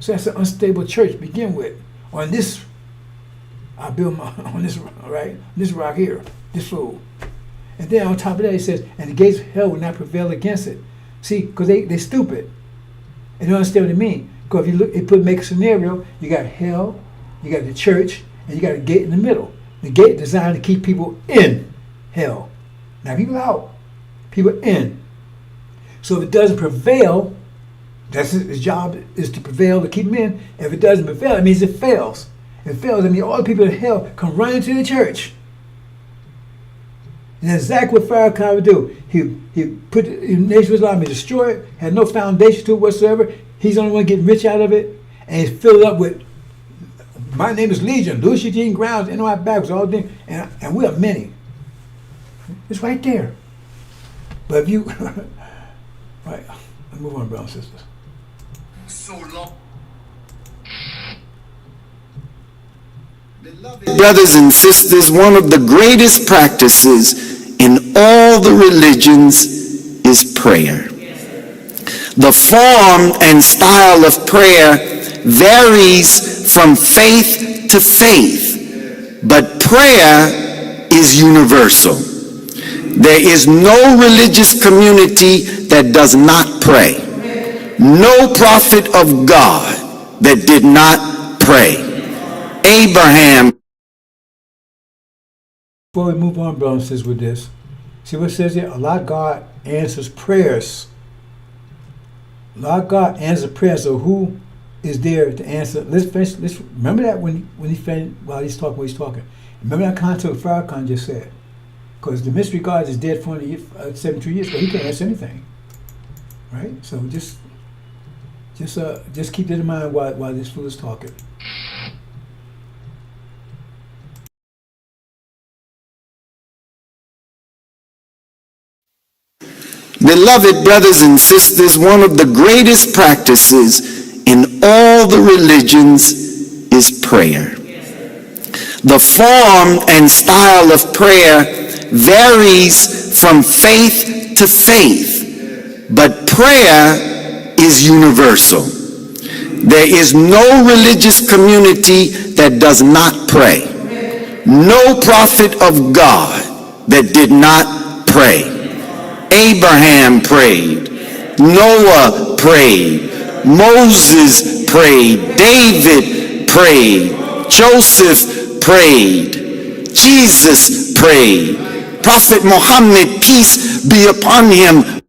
So that's an unstable church to begin with. On this, I build on this rock here, this fool. And then on top of that, he says, and the gates of hell will not prevail against it. See, because they stupid. And they don't understand what it means. Because if you look, make a scenario, you got hell, you got the church, and you got a gate in the middle. The gate designed to keep people in hell. Not people out, people in. So if it doesn't prevail, that's his job is to prevail, to keep them in. If it doesn't prevail, it means it fails. If it fails, I mean all the people in hell come running to the church. And that's exactly what Farrakhan would do. He put the Nation of Islam, he destroyed it, had no foundation to it whatsoever. He's the only one getting rich out of it. And he's filled up with, my name is Legion, Louis Eugene Grounds, NOI Bags, all things, and we are many. It's right there. But if you, right, let's move on, brothers and sisters. So long. Brothers and sisters, one of the greatest practices in all the religions is prayer. The form and style of prayer varies from faith to faith, but prayer is universal. There is no religious community that does not pray. No prophet of God that did not pray. Abraham. Before we move on, brothers and sisters, with this, see what it says here? Allah God answers prayers. Allah God answers prayers. So who is there to answer? Let's remember that when he finished, while he's talking. Remember that concept Farrakhan just said. Because the mystery God is dead for 72 years, so he can't answer anything. Right? So just keep that in mind while this fool is talking. Beloved brothers and sisters, one of the greatest practices in all the religions is prayer. The form and style of prayer varies from faith to faith, but prayer is universal. There is no religious community that does not pray. No prophet of God that did not pray. Abraham prayed, Noah prayed, Moses prayed, David prayed, Joseph prayed, Jesus prayed, Prophet Muhammad, peace be upon him.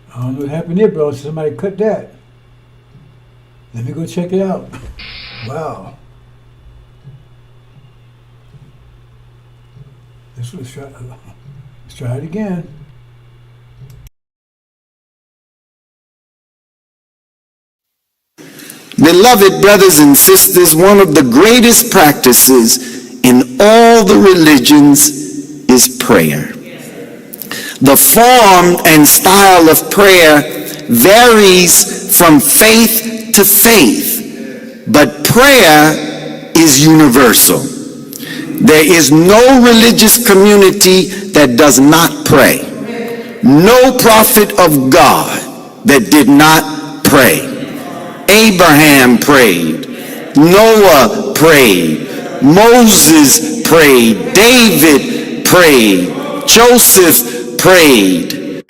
I don't know what happened there, bro. Somebody cut that. Let me go check it out. Wow. Let's try it again. Beloved brothers and sisters, one of the greatest practices in all the religions is prayer. The form and style of prayer varies from faith to faith, but prayer is universal. There is no religious community that does not pray. No prophet of God that did not pray. Abraham prayed, Noah prayed, Moses prayed, David prayed, Joseph prayed.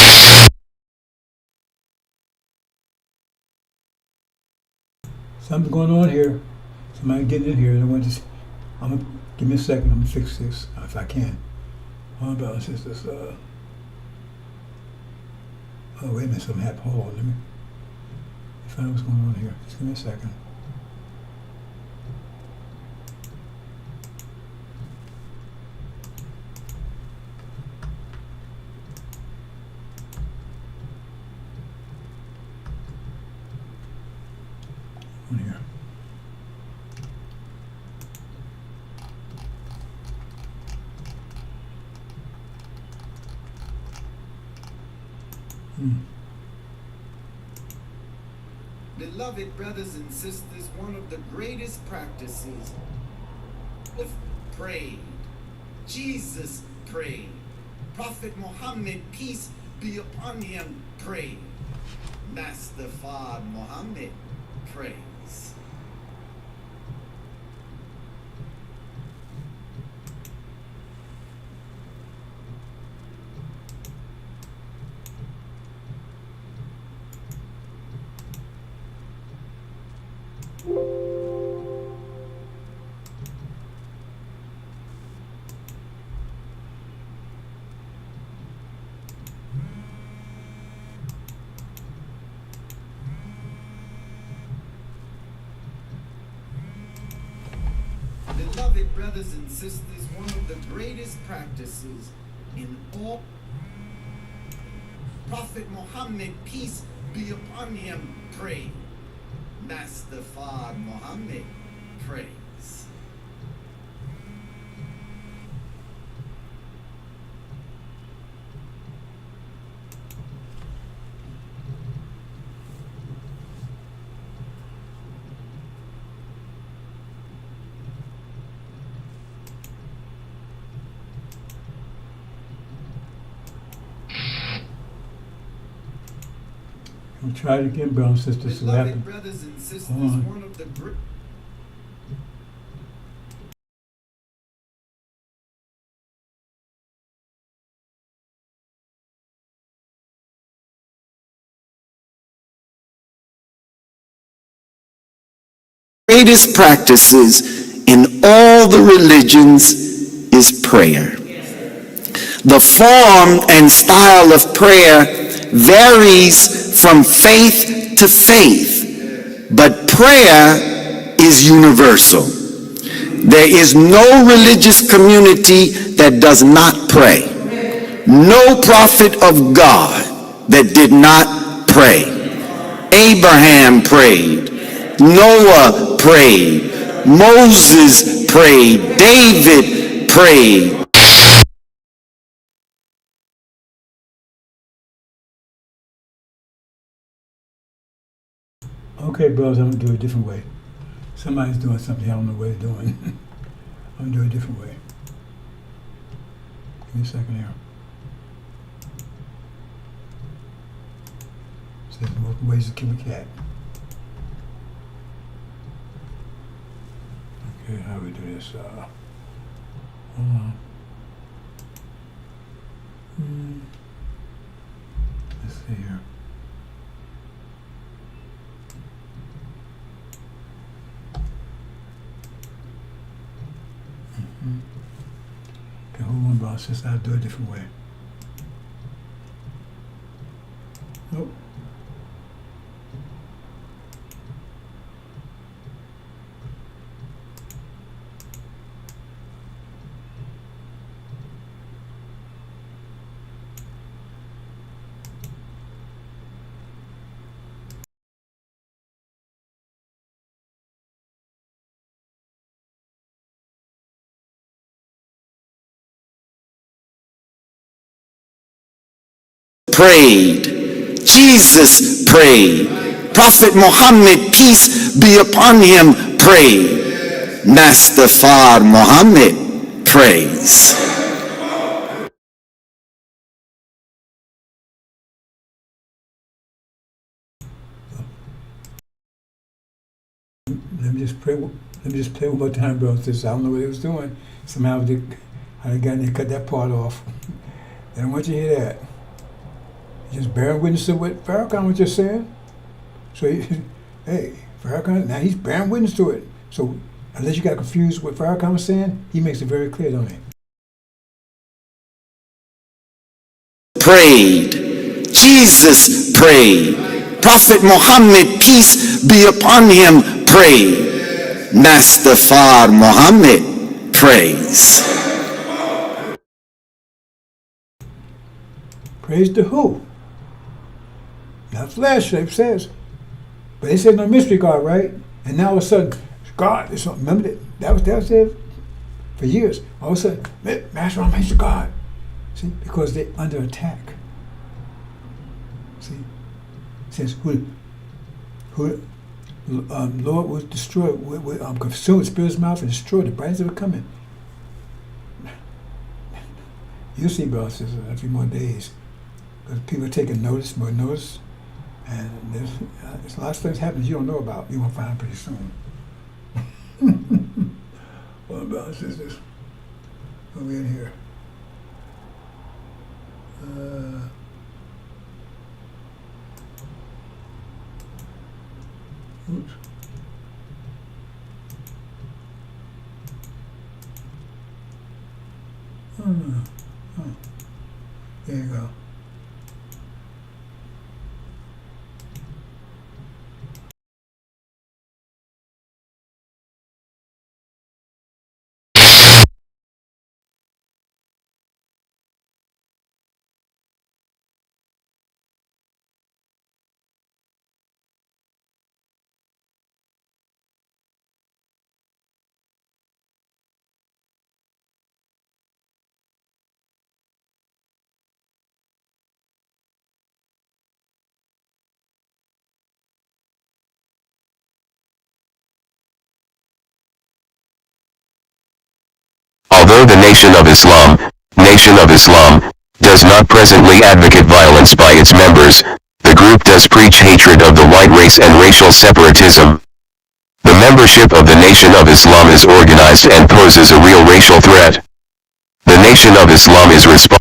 Something's going on here. Somebody getting in here. And I want to. Give me a second. I'm gonna fix this if I can. Hold on, brothers and sisters. Oh, wait a minute. Something happened. Hold on. Let me find out what's going on here. Just give me a second. On here. Beloved brothers and sisters, one of the greatest practices of prayed. Jesus prayed. Prophet Muhammad, peace be upon him, prayed. Master Fard Muhammad prays. Beloved brothers and sisters, one of the greatest practices in all. Prophet Muhammad, peace be upon him, prayed. Master Fard Muhammad prays. We'll try it again, brothers and sisters. Beloved brothers and sisters, one of the greatest practices in all the religions is prayer. The form and style of prayer varies from faith to faith, but prayer is universal. There is no religious community that does not pray. No prophet of God that did not pray. Abraham prayed. Noah prayed. Moses prayed. David prayed. Okay, brothers, I'm going to do it a different way. Somebody's doing something I don't know what they're doing. I'm going to do it a different way. Give me a second here. So there's multiple ways to kill a cat. Okay, how do we do this? Hold on. Let's see here. Okay, hold on, boss. Just I'll do it a different way. Nope. Prayed. Jesus prayed. Prophet Muhammad, peace be upon him, prayed. Master Fard Muhammad prays. Let me just pray. Let me just play one more time, bro. This I don't know what he was doing. Somehow I got in there, cut that part off. They don't want you to hear that. You're just bearing witness to what Farrakhan was just saying. So, hey, Farrakhan, now he's bearing witness to it. So, unless you got confused with what Farrakhan was saying, he makes it very clear, don't he? Prayed. Jesus prayed. Prophet Muhammad, peace be upon him, prayed. Master Fard Muhammad prays. Praise to who? Not flesh, it says. But they said no mystery God, right? And now all of a sudden, God, remember that was there for years. All of a sudden, Master, I'm mystery God. See, because they're under attack. See, it says who Lord will destroy, will consume the spirit's mouth and destroy the brightness of it coming. You'll see, brothers, in a few more days. Because people are taking more notice, and there's a lot of things happening you don't know about. You're going to find pretty soon. Well, brothers and sisters, what are we in here? Oops. Oh, no. Oh. There you go. Although the Nation of Islam, does not presently advocate violence by its members, the group does preach hatred of the white race and racial separatism. The membership of the Nation of Islam is organized and poses a real racial threat. The Nation of Islam is responsible.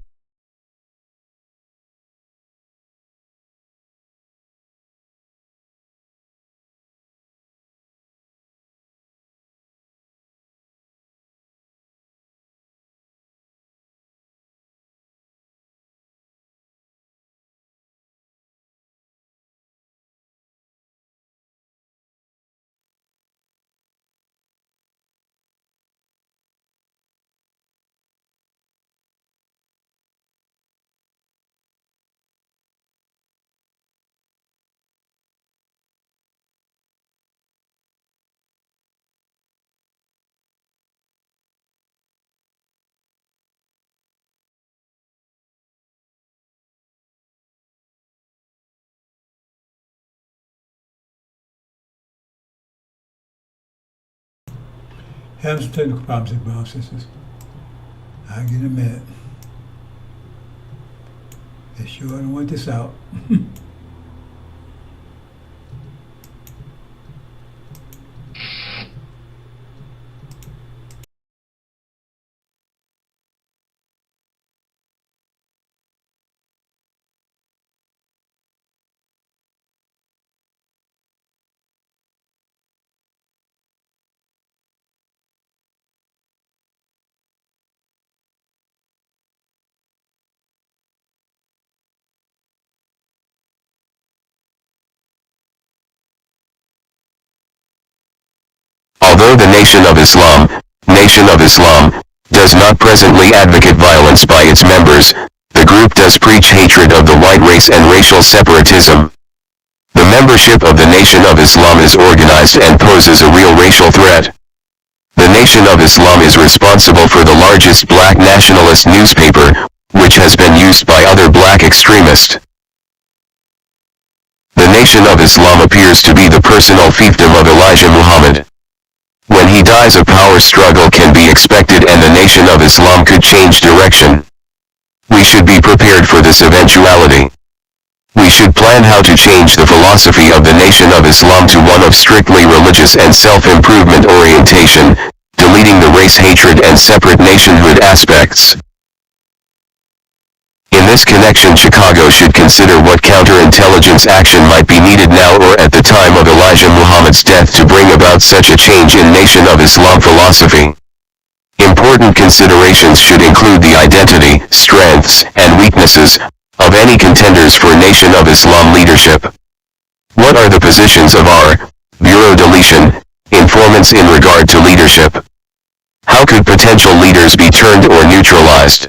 Having some technical problems here, brothers and sisters. I'll get a minute. They sure don't want this out. Although the Nation of Islam, does not presently advocate violence by its members, the group does preach hatred of the white race and racial separatism. The membership of the Nation of Islam is organized and poses a real racial threat. The Nation of Islam is responsible for the largest black nationalist newspaper, which has been used by other black extremists. The Nation of Islam appears to be the personal fiefdom of Elijah Muhammad. When he dies, a power struggle can be expected and the Nation of Islam could change direction. We should be prepared for this eventuality. We should plan how to change the philosophy of the Nation of Islam to one of strictly religious and self-improvement orientation, deleting the race hatred and separate nationhood aspects. In this connection, Chicago should consider what counterintelligence action might be needed now or at the time of Elijah Muhammad's death to bring about such a change in Nation of Islam philosophy. Important considerations should include the identity, strengths, and weaknesses of any contenders for Nation of Islam leadership. What are the positions of our Bureau deletion informants in regard to leadership? How could potential leaders be turned or neutralized?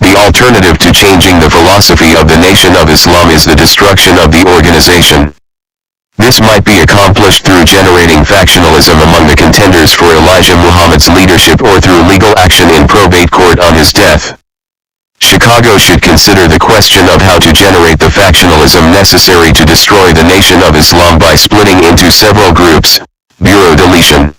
The alternative to changing the philosophy of the Nation of Islam is the destruction of the organization. This might be accomplished through generating factionalism among the contenders for Elijah Muhammad's leadership or through legal action in probate court on his death. Chicago should consider the question of how to generate the factionalism necessary to destroy the Nation of Islam by splitting into several groups. Bureau deletion.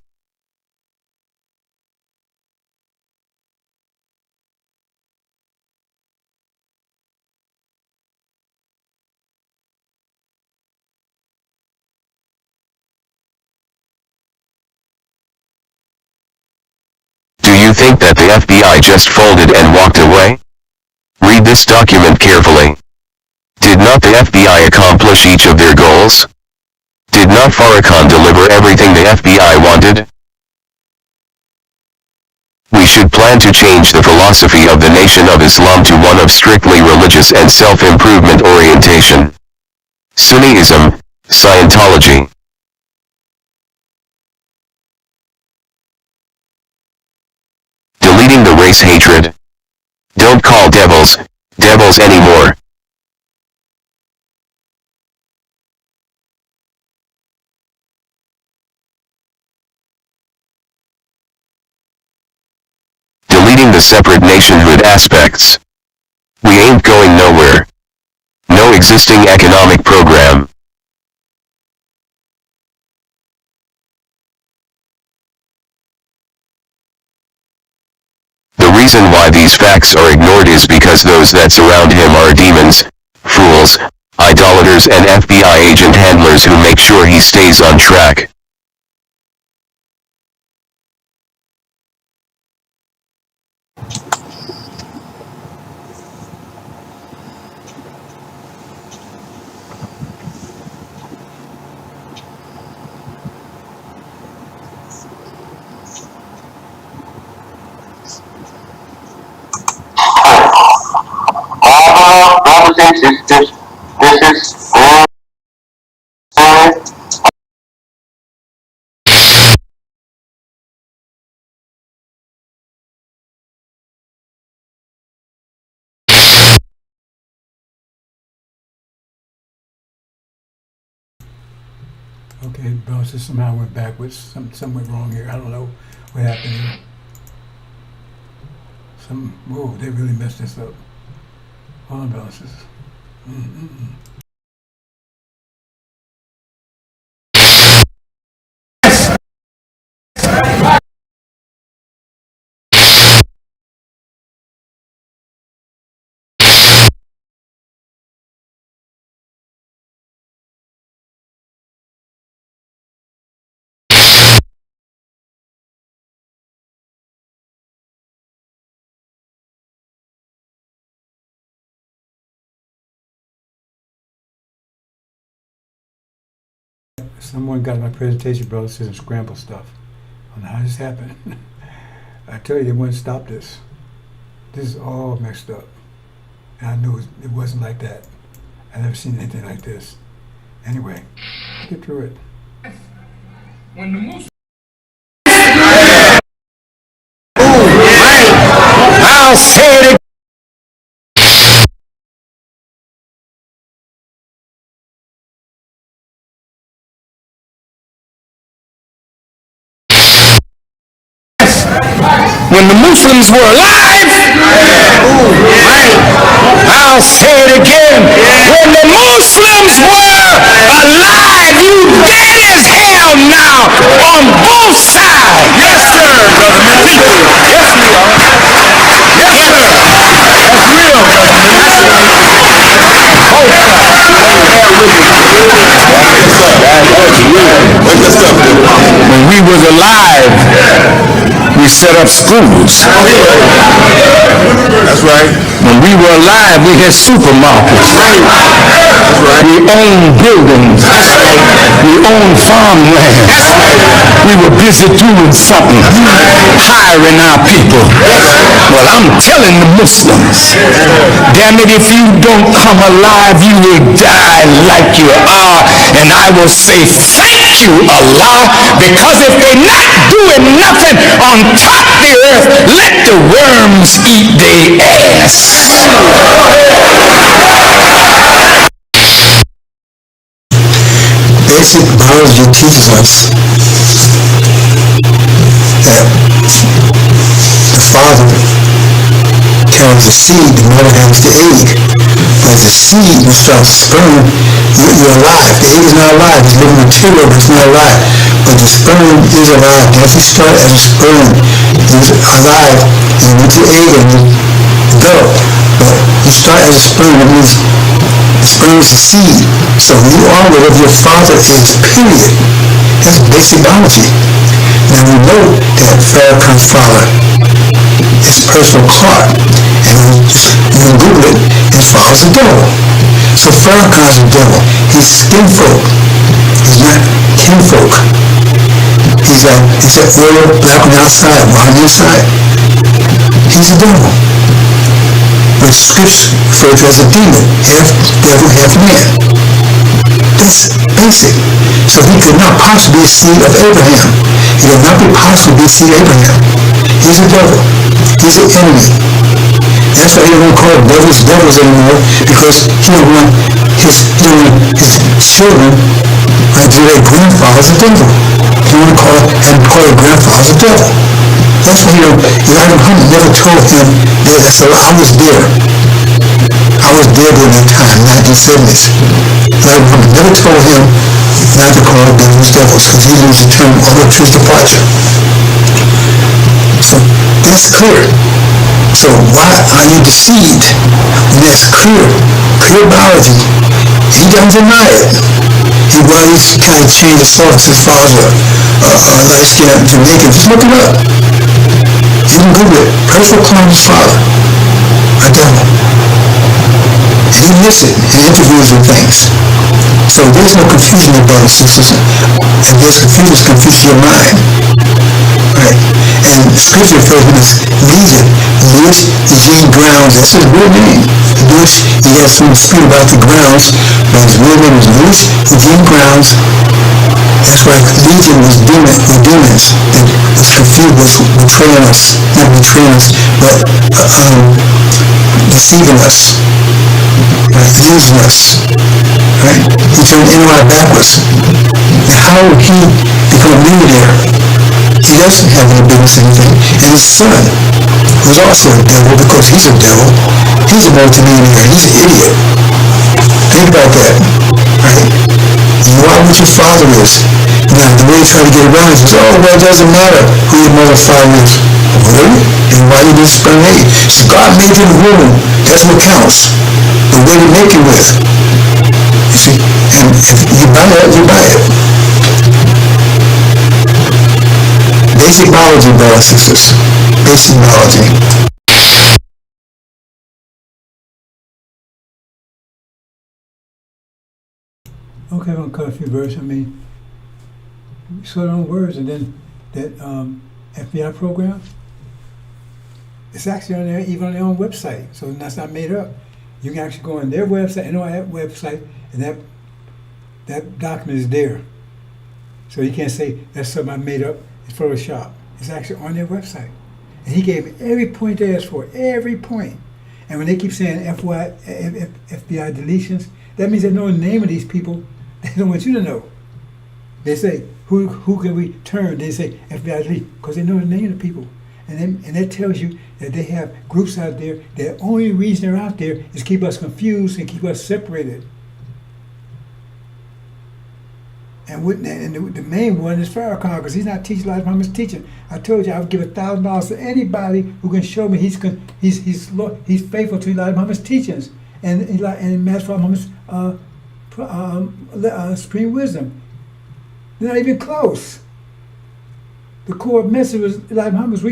Do you think that the FBI just folded and walked away? Read this document carefully. Did not the FBI accomplish each of their goals? Did not Farrakhan deliver everything the FBI wanted? We should plan to change the philosophy of the Nation of Islam to one of strictly religious and self-improvement orientation. Sunniism, Scientology. Deleting the race hatred. Don't call devils anymore. Deleting the separate nationhood aspects. We ain't going nowhere. No existing economic program. The reason why these facts are ignored is because those that surround him are demons, fools, idolaters and FBI agent handlers who make sure he stays on track. Brothers and sisters, this is Okay, brothers, this somehow went backwards. Something went wrong here. I don't know what happened here. Whoa, they really messed this up. Hold on, brothers. Someone got my presentation, brothers, and scrambled stuff. I don't know how this happened. I tell you, they wouldn't stop this. This is all messed up. And I knew it wasn't like that. I've never seen anything like this. Anyway, get through it. When the Muslims I'll say it when the Muslims were alive. I'll say it again. When the Muslims were alive, you dead as hell now on both sides. Yes, sir, Brother Mitchell. Yes, we are. Yes, sir. That's real, Brother When we was alive, we set up schools. That's right. When we were alive, we had supermarkets. That's right. We owned buildings. That's right. We owned farmland. That's right. We were busy doing something, hiring our people. Well, I'm telling the Muslims, damn it, if you don't come alive, you will die like you are. And I will say, thank you, Allah, because if they're not doing nothing on top of the earth, let the worms eat their ass. Basic biology teaches us that the father carries the seed, the mother has the egg. But the seed will start to sperm, you're alive. The egg is not alive, it's living material, but it's not alive. But the sperm is alive. And if you start as a sperm, you're alive, and you meet the egg and you develop. But you start as a sperm, it means the sperm is the seed. So you are whatever your father is, period. That's basic biology. Now we know that Farrakhan's father is personal Clark. And you can Google it, his father's a devil. So Farrakhan's a devil. He's skin folk. He's not kinfolk. He's that oil black on the outside, white on the inside. He's a devil. But scripture refers to as a demon, half devil, half man. That's basic. So he could not possibly be a seed of Abraham. He could not be possibly be a seed of Abraham. He's a devil. He's an enemy. That's why he don't call devils anymore, because he don't want his children to their grandfather's a devil. He don't want to call their grandfather's a devil. That's why Elijah Muhammad never told him that. So I was there. I was there during that time, 1970s. Elijah Muhammad never told him not to call devils devils, because he used the term over to his departure. So that's clear. So why are you deceived when that's clear biology? He doesn't deny it. He's kind of changed the sauce as far as a light-skinned Jamaican. Just look it up. You can Google it. Personal Clark's father, a devil. And he lists it in interviews and things. So there's no confusion, brothers and sisters. And there's confusion, confuses your mind. Right? And scripture refers to this Legion, Lewis Eugene Grounds. That's his real name. Lewis, he has some dispute about the grounds, but his real name is Lewis Eugene Grounds. That's why Legion was demons that was confused with betraying us, not betraying us, but deceiving us, right? Using us, right? He turned NY backwards. And how would he become a millionaire? He doesn't have any business or anything. And his son, who's also a devil, because he's a devil, he's a multimillionaire. He's an idiot. Think about that, right? You are what your father is. Now, the way you try to get around it is, well, it doesn't matter who your mother or father is. Really? And why you didn't sperm egg? So God made you in the womb. That's what counts. The way you make it with. You see? And if you buy it, you buy it. Basic biology, brothers and sisters. Basic biology. Okay, I'm going to cut a few verses. I mean, you saw it on words, and then that FBI program, it's actually on there, even on their own website. So that's not made up. You can actually go on their website, NOI website, and that document is there. So you can't say that's something I made up, it's Photoshop. It's actually on their website. And he gave every point they asked for, every point. And when they keep saying FBI deletions, that means they know the name of these people. They don't want you to know. They say, who can we turn? They say FBI delete, because they know the name of the people. And that tells you that they have groups out there. The only reason they're out there is keep us confused and keep us separated. And the main one is Farrakhan, because he's not teaching Elijah Muhammad's teaching. I told you I would give $1,000 to anybody who can show me he's faithful to Elijah Muhammad's teachings and Master Muhammad's supreme wisdom. They're not even close. The core message was Elijah Muhammad was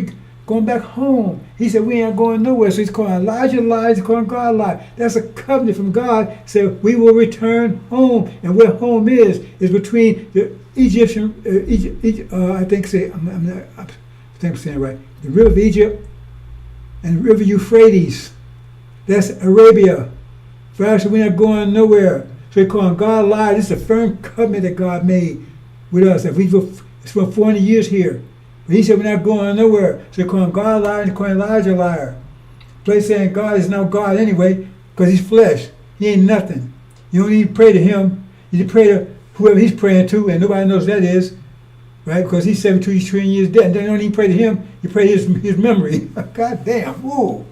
going back home. He said, we ain't going nowhere. So he's calling Elijah lies, he's calling God lies. That's a covenant from God. Said, we will return home. And where home is between the Egyptian, I think I'm saying it right, the river of Egypt and the river Euphrates. That's Arabia. Pharaoh said, we're not going nowhere. So he's calling God lies. This is a firm covenant that God made with us. It's for 400 years here. But he said we're not going nowhere. So they're calling God a liar and calling Elijah a liar. They're saying God is not God anyway because he's flesh. He ain't nothing. You don't even pray to him. You pray to whoever he's praying to, and nobody knows that is, right? Because he's 72 trillion years dead. And then you don't even pray to him. You pray his memory. God damn. Whoa.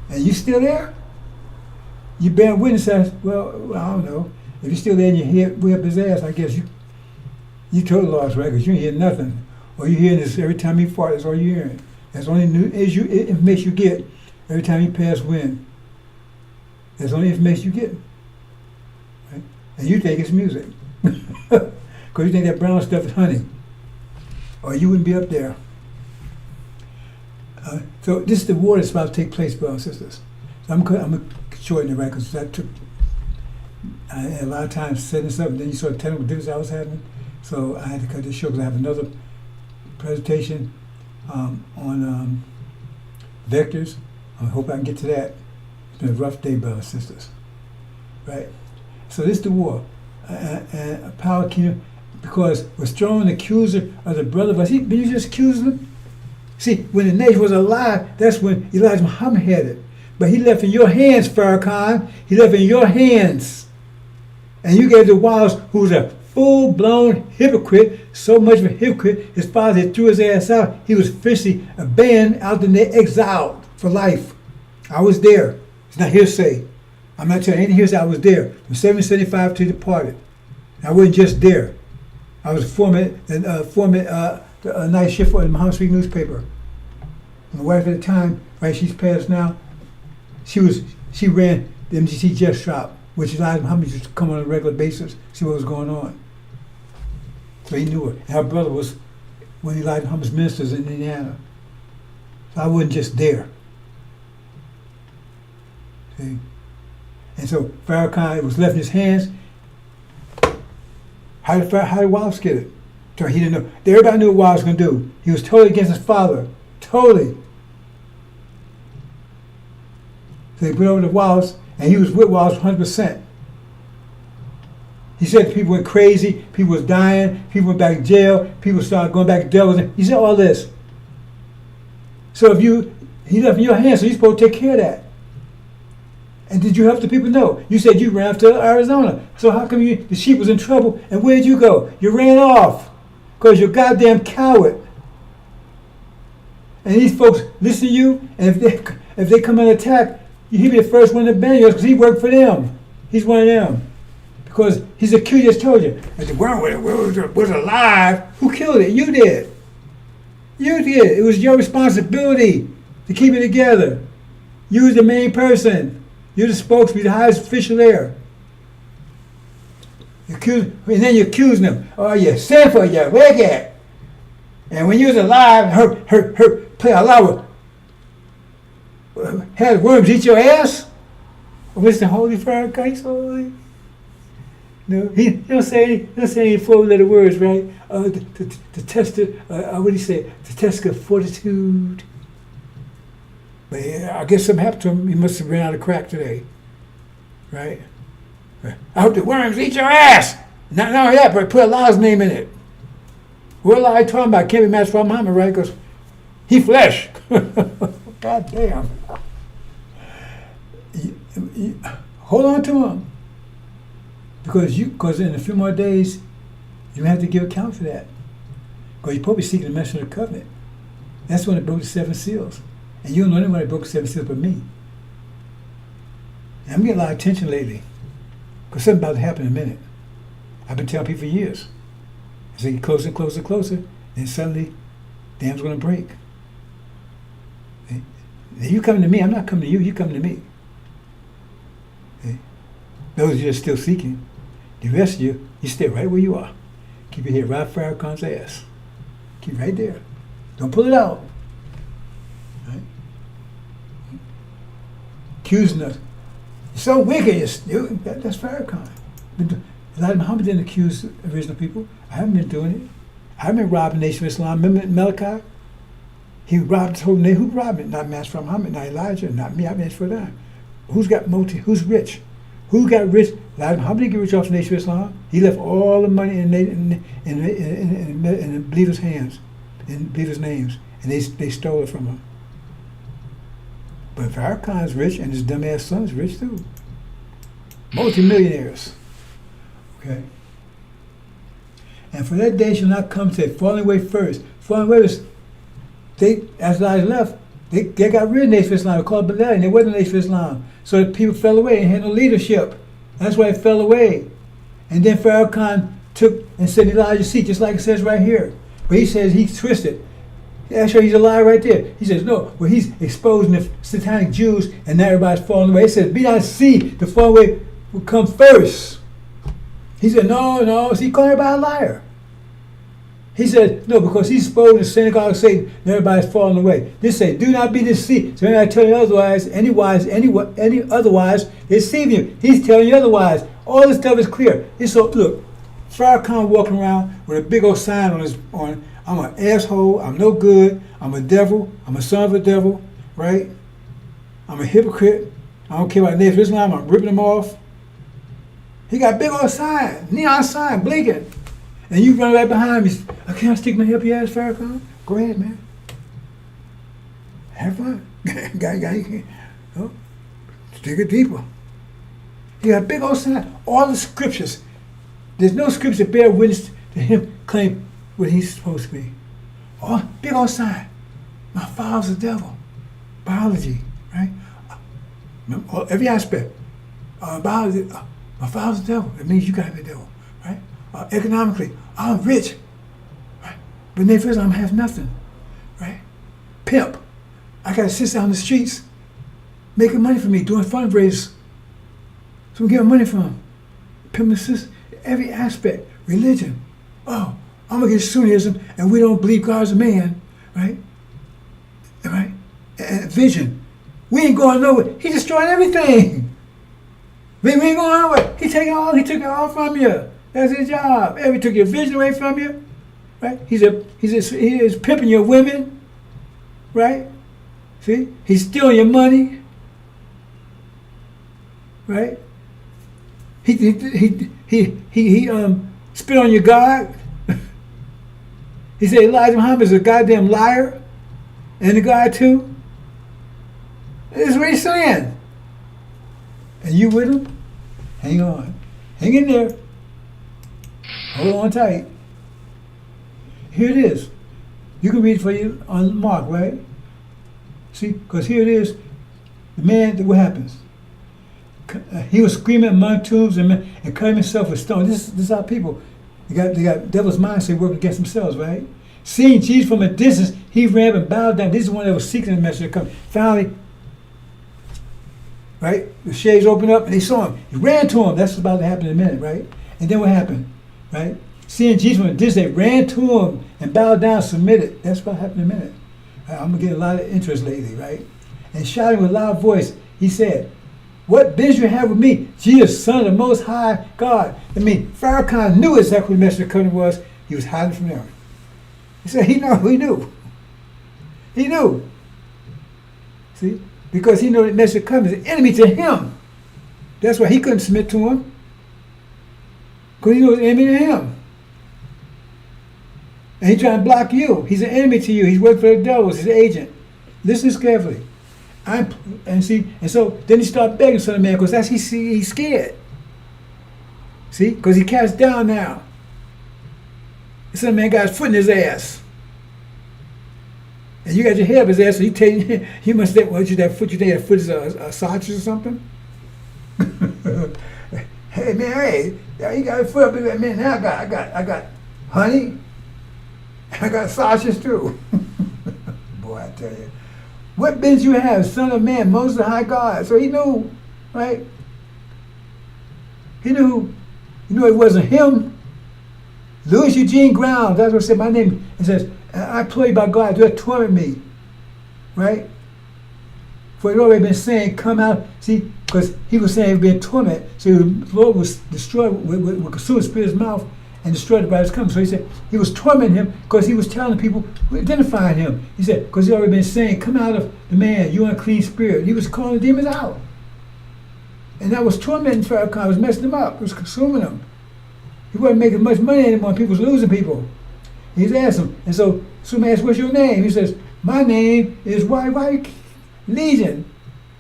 And you still there? You bear witness as, well, I don't know. If you're still there and you hear way up his ass, I guess you total lost, right? Because you ain't hear nothing. All you hearing is every time he fart, that's all you're hearing. That's the only new information you get every time he pass wind. That's the only information you get. Right? And you think it's music. Because you think that brown stuff is honey. Or you wouldn't be up there. So this is the war that's about to take place, brothers and sisters. So I'm going to shorten it, right? Because that took a lot of times setting this up, and then you saw the technical differences that was happening. So I had to cut this short because I have another presentation on vectors. I hope I can get to that. It's been a rough day, brothers and sisters. Right? So this is the war. And a power kingdom, because we're strong accuser of the brother of us. Did you just accuse them? See, when the nation was alive, that's when Elijah Muhammad had it. But he left in your hands, Farrakhan. He left in your hands. And you gave the Wiles, who was a full-blown hypocrite, so much of a hypocrite, his father had threw his ass out. He was officially banned out and exiled for life. I was there. It's not hearsay. I'm not telling you any hearsay. I was there from 1775 to departed. I wasn't just there. I was foreman night shift for the Muhammad Street newspaper. My wife at the time, right, she's passed now. She ran the MGC Jet Shop, which Elijah Muhammad used to come on a regular basis, see what was going on. So he knew her. And her brother was one of Elijah Muhammad's ministers in Indiana. So I wasn't just there. See? And so Farrakhan, it was left in his hands. How did Wallace get it? So he didn't know. Everybody knew what Wallace was going to do. He was totally against his father. Totally. So they put over to Wallace, and he was with Wallace 100%. He said people went crazy, people was dying, people went back to jail, people started going back to devils. He said all this. So if he left in your hands, so you're supposed to take care of that. And did you help the people? No. You said you ran off to Arizona. So how come the sheep was in trouble? And where did you go? You ran off. Because you're a goddamn coward. And these folks listen to you, and if they come and attack, he'll be the first one to ban you because he worked for them. He's one of them. Because he's accused, just told you. If the worm was alive, who killed it? You did. You did. It was your responsibility to keep it together. You was the main person. You're the spokesman, the highest official there. And then you accuse them. Oh, you sinful, you wicked. And when you was alive, her play Allah had worms eat your ass. What's the holy Farrakhan? He's holy. No, he don't say any four-letter words, right? To test it. What do you say? To test the fortitude. But yeah, I guess something happened to him. He must have ran out of crack today, right? I hope the worms eat your ass. Not only that, but put Allah's name in it. What Allah I talking about? Can't be matched for Muhammad, right? Because he flesh. God damn. Hold on to him. Because in a few more days, you have to give account for that. Because you're probably seeking the message of the covenant. That's when it broke the 7 seals. And you don't know anyone that broke the 7 seals but me. And I'm getting a lot of attention lately. Because something's about to happen in a minute. I've been telling people for years. As they get closer and closer and closer, then suddenly, the dam's going to break. Okay? You coming to me, I'm not coming to you, you coming to me. Okay? Those of you that are still seeking, the rest of you stay right where you are. Keep your head right Farrakhan's ass. Keep right there. Don't pull it out. Right? Accusing us. You're so wicked. That's Farrakhan. Elijah Muhammad didn't accuse the original people. I haven't been doing it. I haven't been robbing the Nation of Islam. Remember Malachi? He robbed the whole nation. Who robbed it? Not Master Muhammad, not Elijah, not me. I've been for that. Who's got who's rich? Who got rich? Elijah Muhammad didn't get rich off the Nation of Islam. He left all the money in the believers' hands, in believers' names, and they stole it from him. But Farrakhan's rich, and his dumbass son's rich too. Multi-millionaires. Okay. And for that day shall not come to falling away first. Falling away was, as Elijah left, they got rid of the Nation of Islam. They called it Balaam. They wasn't the Nation of Islam. So the people fell away and had no leadership. That's why it fell away. And then Farrakhan took and said Elijah's seat, just like it says right here. But he says he twisted. Actually, he's a liar right there. He says, no, well, he's exposing the satanic Jews, and now everybody's falling away. He says, be not see, the fall away will come first. He said, no, he called everybody a liar. He said, no, because he's exposing the synagogue of Satan, and everybody's falling away. This say, do not be deceived. So anybody tell you otherwise, any otherwise, they deceive you. He's telling you otherwise. All this stuff is clear. And so, look, Farrakhan walking around with a big old sign on I'm an asshole, I'm no good, I'm a devil, I'm a son of a devil, right? I'm a hypocrite. I don't care about Nation of Islam, I'm ripping them off. He got a big old sign, neon sign, blinking. And you run right behind me. Can I stick my head up your ass, Farrakhan? Go ahead, man. Have fun. Stick it deeper. He got a big old sign. All the scriptures. There's no scripture that bear witness to him claim what he's supposed to be. Oh, big old sign. My father's a devil. Biology, right? Every aspect. Biology. My father's a devil. It means you gotta be a devil, right? Economically, I'm rich, right? But Nation of Islam has nothing, right? Pimp. I got a sister on the streets making money for me, doing fundraisers. So I'm getting money from him. Pimp and sister, every aspect. Religion. Oh, I'm against Sunnism, and we don't believe God's a man, right? Right? And vision. We ain't going nowhere. He's destroying everything. We ain't going nowhere. He took it all from you. That's his job. He took your vision away from you, right? He is pimping your women, right? See, he's stealing your money, right? He spit on your God. He said Elijah Muhammad is a goddamn liar, and a God too. This is what he's saying. And you with him? Hang on, hang in there. Hold on tight. Here it is. You can read it for you on Mark, right? See, because here it is. The man, what happens? He was screaming among tombs and cutting himself with stones. This is our people. They got devil's mindset working against themselves, right? Seeing Jesus from a distance, he ran and bowed down. This is one that was seeking the message to come. Finally, right? The shades opened up and they saw him. He ran to him. That's about to happen in a minute, right? And then what happened? Right? Seeing Jesus from a distance, they ran to him and bowed down, submitted. That's what happened in a minute. I'm going to get a lot of interest lately, right? And shouting with a loud voice, he said, what business you have with me, Jesus, Son of the Most High God? I mean, Farrakhan knew exactly what the message of the covenant was. He was hiding from them. He said he knew. He knew. See? Because he knew the message of the covenant is an enemy to him. That's why he couldn't submit to him. Because he knew it was an enemy to him. And he's trying to block you. He's an enemy to you. He's working for the devil. He's an agent. Listen carefully. And so then he started begging Son of Man because that's he's scared. See? Because he cast down now. The Son of Man got his foot in his ass. And you got your head up his ass, so you must think, what, that foot is a sausage or something? Hey man, hey, you got a foot up his ass. Man, now I got honey. I got sausage too. Boy, I tell you. What business you have, Son of Man, Most High God? So he knew, right? He knew it wasn't him. Louis Eugene Ground, that's what I said my name. It says, I pray by God, do not torment me. Right? For the Lord had been saying, come out. See, because he was saying he was being tormented. So the Lord was destroyed, would consume the spirit of his mouth and destroy the by his coming. So he said, he was tormenting him because he was telling people, identifying him. He said, because he already been saying, come out of the man, you unclean spirit. He was calling the demons out. And that was tormenting Farrakhan. It was messing him up. It was consuming him. He wasn't making much money anymore. People was losing people. He's asked him. And so somebody asked, what's your name? He says, my name is White Legion.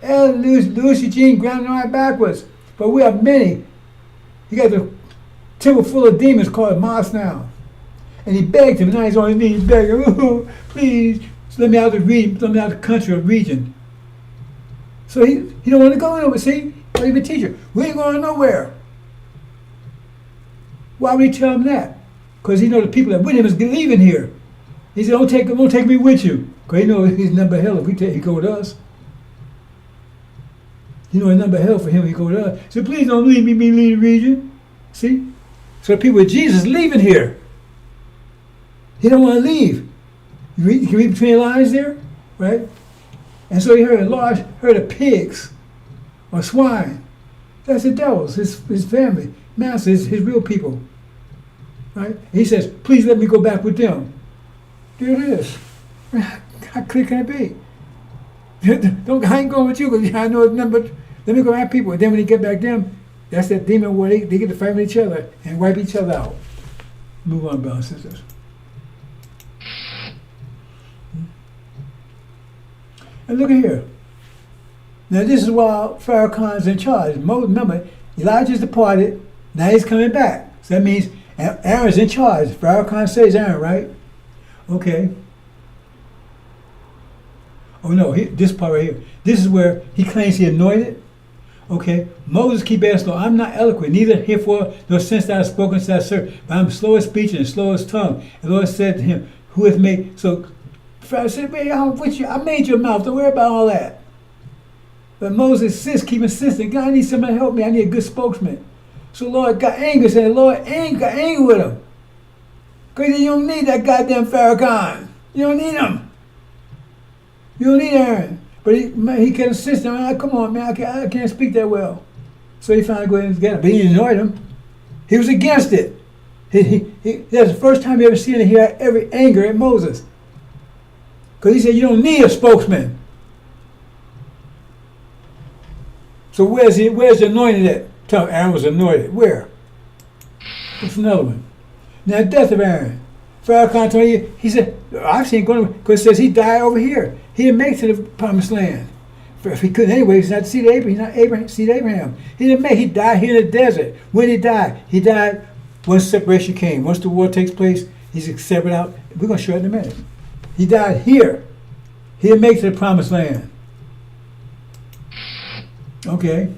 L. Louis Eugene grounded right backwards. But we have many. He got the temple full of demons called mosque now. And he begged him. Now he's on his knees begging, oh, please, let me out of the region, let me out of the country or region. So he don't want to go nowhere. See, not even teacher. We ain't going nowhere. Why would he tell him that? Because he know the people that with him is leaving here. He said, don't take me with you. Because he know he's number hell if he go with us. You know, a number hell for him, he go with us. So please don't leave me leave the region. See? So the people with Jesus leaving here. He don't want to leave. You can read between the lines there, right? And so he heard a large herd of pigs or swine. That's the devils, his family, master, his real people. Right? And he says, please let me go back with them. There it is. How clear can it be? I ain't going with you because I know it's nothing but let me go have people. And then when they get back them, that's that demon where they get to fight with each other and wipe each other out. Move on, brothers and sisters. And look at here. Now this is while Farrakhan's in charge. Remember, Elijah's departed. Now he's coming back. So that means Aaron's in charge. Farrakhan says Aaron, right? Okay. Oh no, this part right here. This is where he claims he anointed. Okay. Moses keep asking, Lord, I'm not eloquent, neither herefore nor since thou hast spoken to thy servant, but I'm slow of speech and slow of tongue. And the Lord said to him, who hath made so Pharaoh said, man, I'm with you. I made your mouth. Don't worry about all that. But Moses keep insisting, God, I need somebody to help me. I need a good spokesman. So Lord got angry, said, Lord got angry with him. Because you don't need that goddamn Farrakhan. You don't need him. You don't need Aaron. But he kept insisting, man, come on, man, I can't speak that well. So he finally go ahead and get him. But he didn't annoy him. He was against it. That's the first time you ever seen him hear every anger at Moses. Because he said, you don't need a spokesman. So where's the anointed at? Tell him Aaron was anointed. Where? What's another one? Now, death of Aaron. Farrakhan told you, he said, I've seen going because it says he died over here. He didn't make it to the promised land. If he couldn't anyway, he's not seed Abraham. He's not Abraham, seed Abraham. He didn't make. He died here in the desert. When he died once separation came. Once the war takes place, he's severed out. We're going to show it in a minute. He died here. He didn't make it to the promised land. Okay.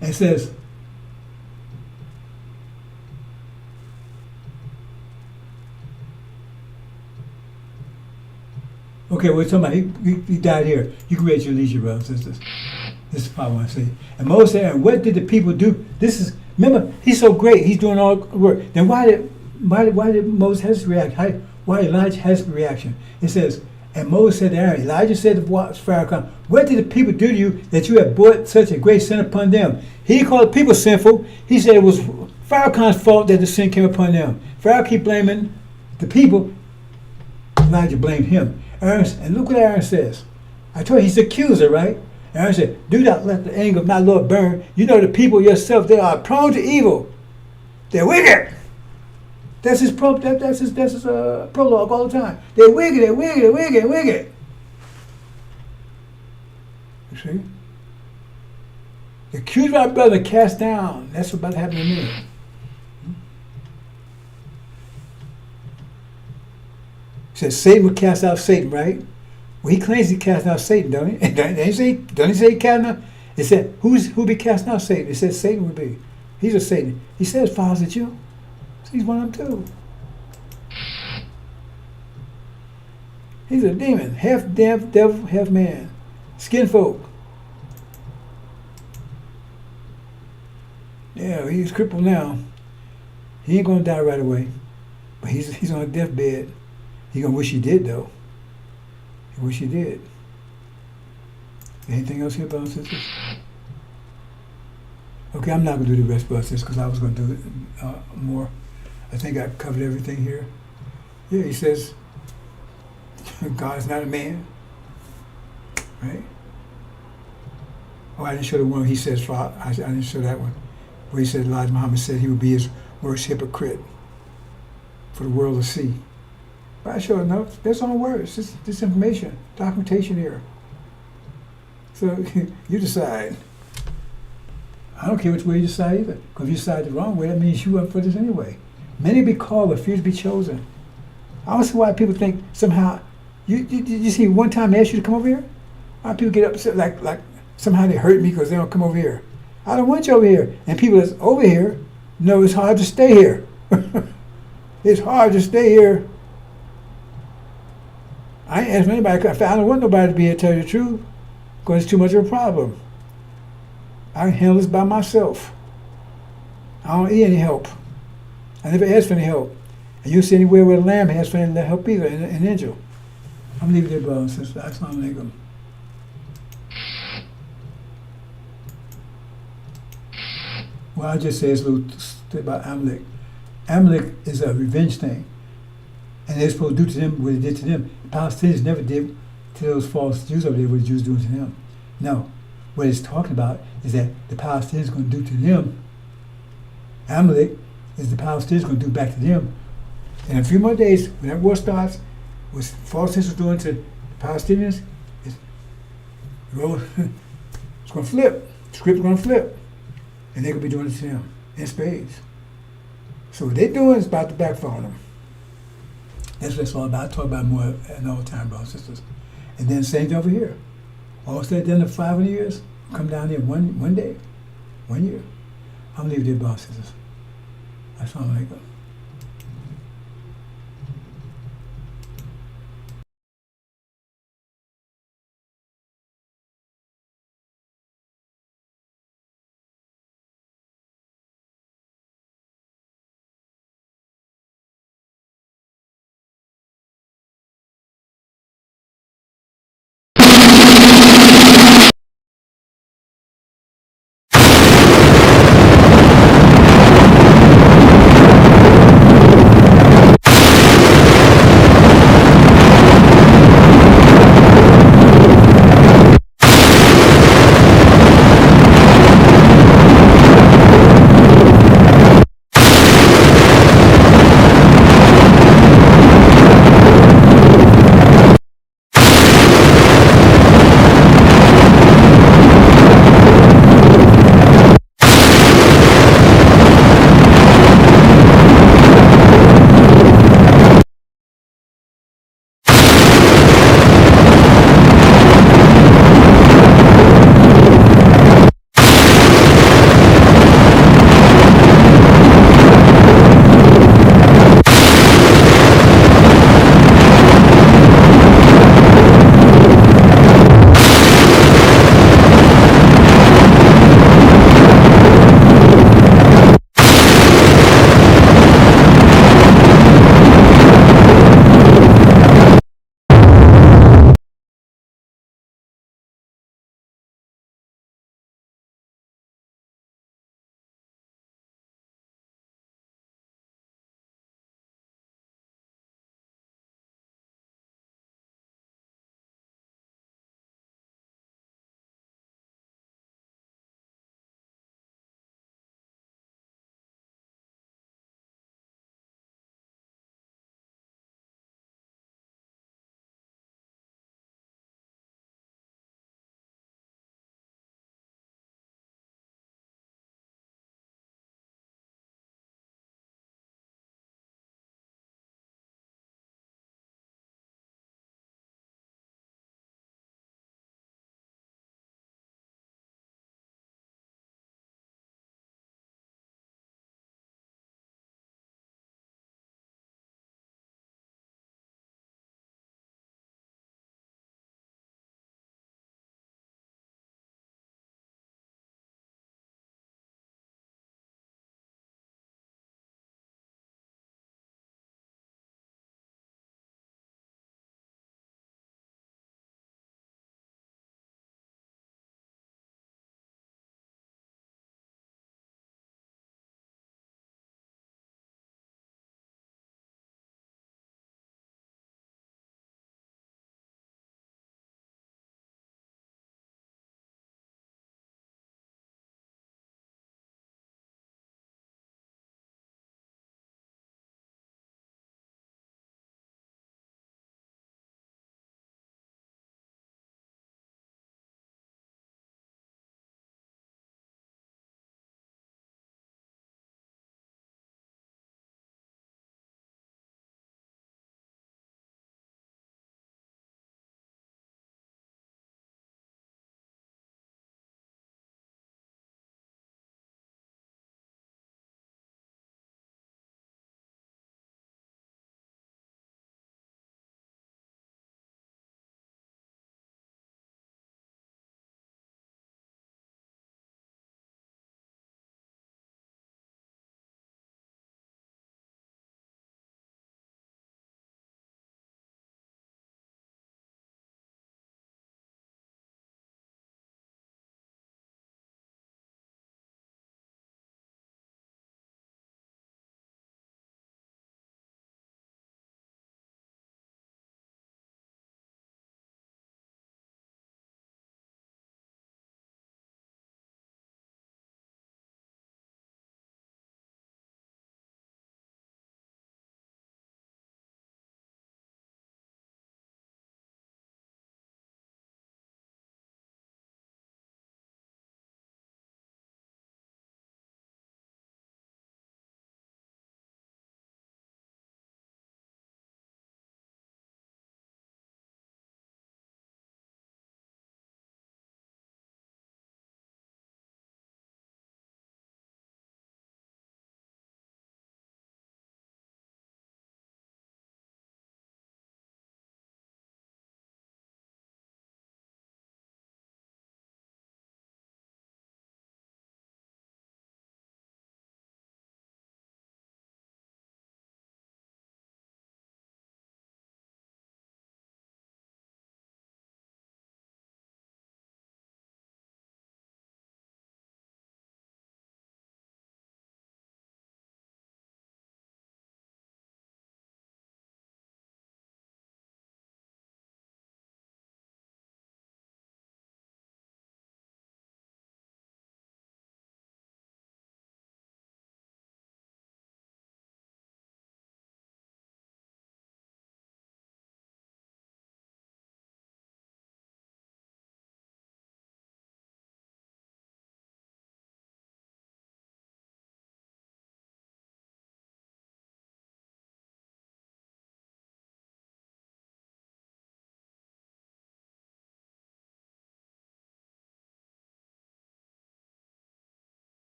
And it says, okay, we're talking about he died here. You can read your leisure, brothers and sisters. This is what I want to say. And Moses said, and what did the people do? Remember, he's so great. He's doing all the work. Then why did Moses have this reaction? Why Elijah has the reaction? It says, and Moses said to Aaron, Elijah said to Farrakhan, what did the people do to you that you have brought such a great sin upon them? He didn't call the people sinful. He said it was Farrakhan's fault that the sin came upon them. Farrakhan keep blaming the people. Elijah blamed him. And look what Aaron says. I told you he's the accuser, right? Aaron said, do not let the anger of my Lord burn. You know the people yourself, they are prone to evil. They're wicked. That's his prologue all the time. They're wicked, they're wicked, they're wicked, they're wicked. You see? The accuser of our brother cast down. That's what's about to happen to me. He says Satan would cast out Satan, right? Well, he claims he cast out Satan, don't he? Don't he say he cast out? It said, who'll be casting out Satan? It said Satan would be. He's a Satan. He says, follows at you. He's one of them too. He's a demon, half devil, half man. Skin folk. Yeah, he's crippled now. He ain't gonna die right away. But he's on a deathbed. He gonna wish he did though. He wish he did. Anything else here, brothers and sisters? Okay, I'm not gonna do the rest, brothers and sisters, because I was gonna do it more. I think I covered everything here. Yeah, he says God is not a man, right? Oh, I didn't show the one he says. I didn't show that one where he said Elijah Muhammad said he would be his worst hypocrite for the world to see. But I showed enough. There's no words. This information, documentation here. So you decide. I don't care which way you decide either. Because if you decide the wrong way, that means you up for this anyway. Many be called, but few to be chosen. I don't see why people think somehow. You see, one time they asked you to come over here. Why people get upset like somehow they hurt me because they don't come over here. I don't want you over here. And people that's over here know it's hard to stay here. It's hard to stay here. I ain't asking anybody. I don't want nobody to be here to tell you the truth because it's too much of a problem. I can handle this by myself. I don't need any help. I never asked for any help. And you see anywhere where the lamb has for any help either, an angel. I'm leaving it there, brothers and sisters. Assalamu alaikum. Well, I just say this little thing about Amalek. Amalek is a revenge thing. And they're supposed to do to them what they did to them. The Palestinians never did to those false Jews over there what the Jews doing to them. No. What it's talking about is that the Palestinians are going to do to them. Amalek is the Palestinians going to do back to them. In a few more days, when that war starts, what false Israel doing to the Palestinians, it's going to flip. The script's going to flip. And they're going to be doing it to them in spades. So what they're doing is about to backfire on them. That's what it's all about. I talk about it more another time, brothers and sisters. And then same thing over here. All said done in 500 years, come down here one day, 1 year. I'm leaving it there, brothers and sisters. Assalamu alaikum.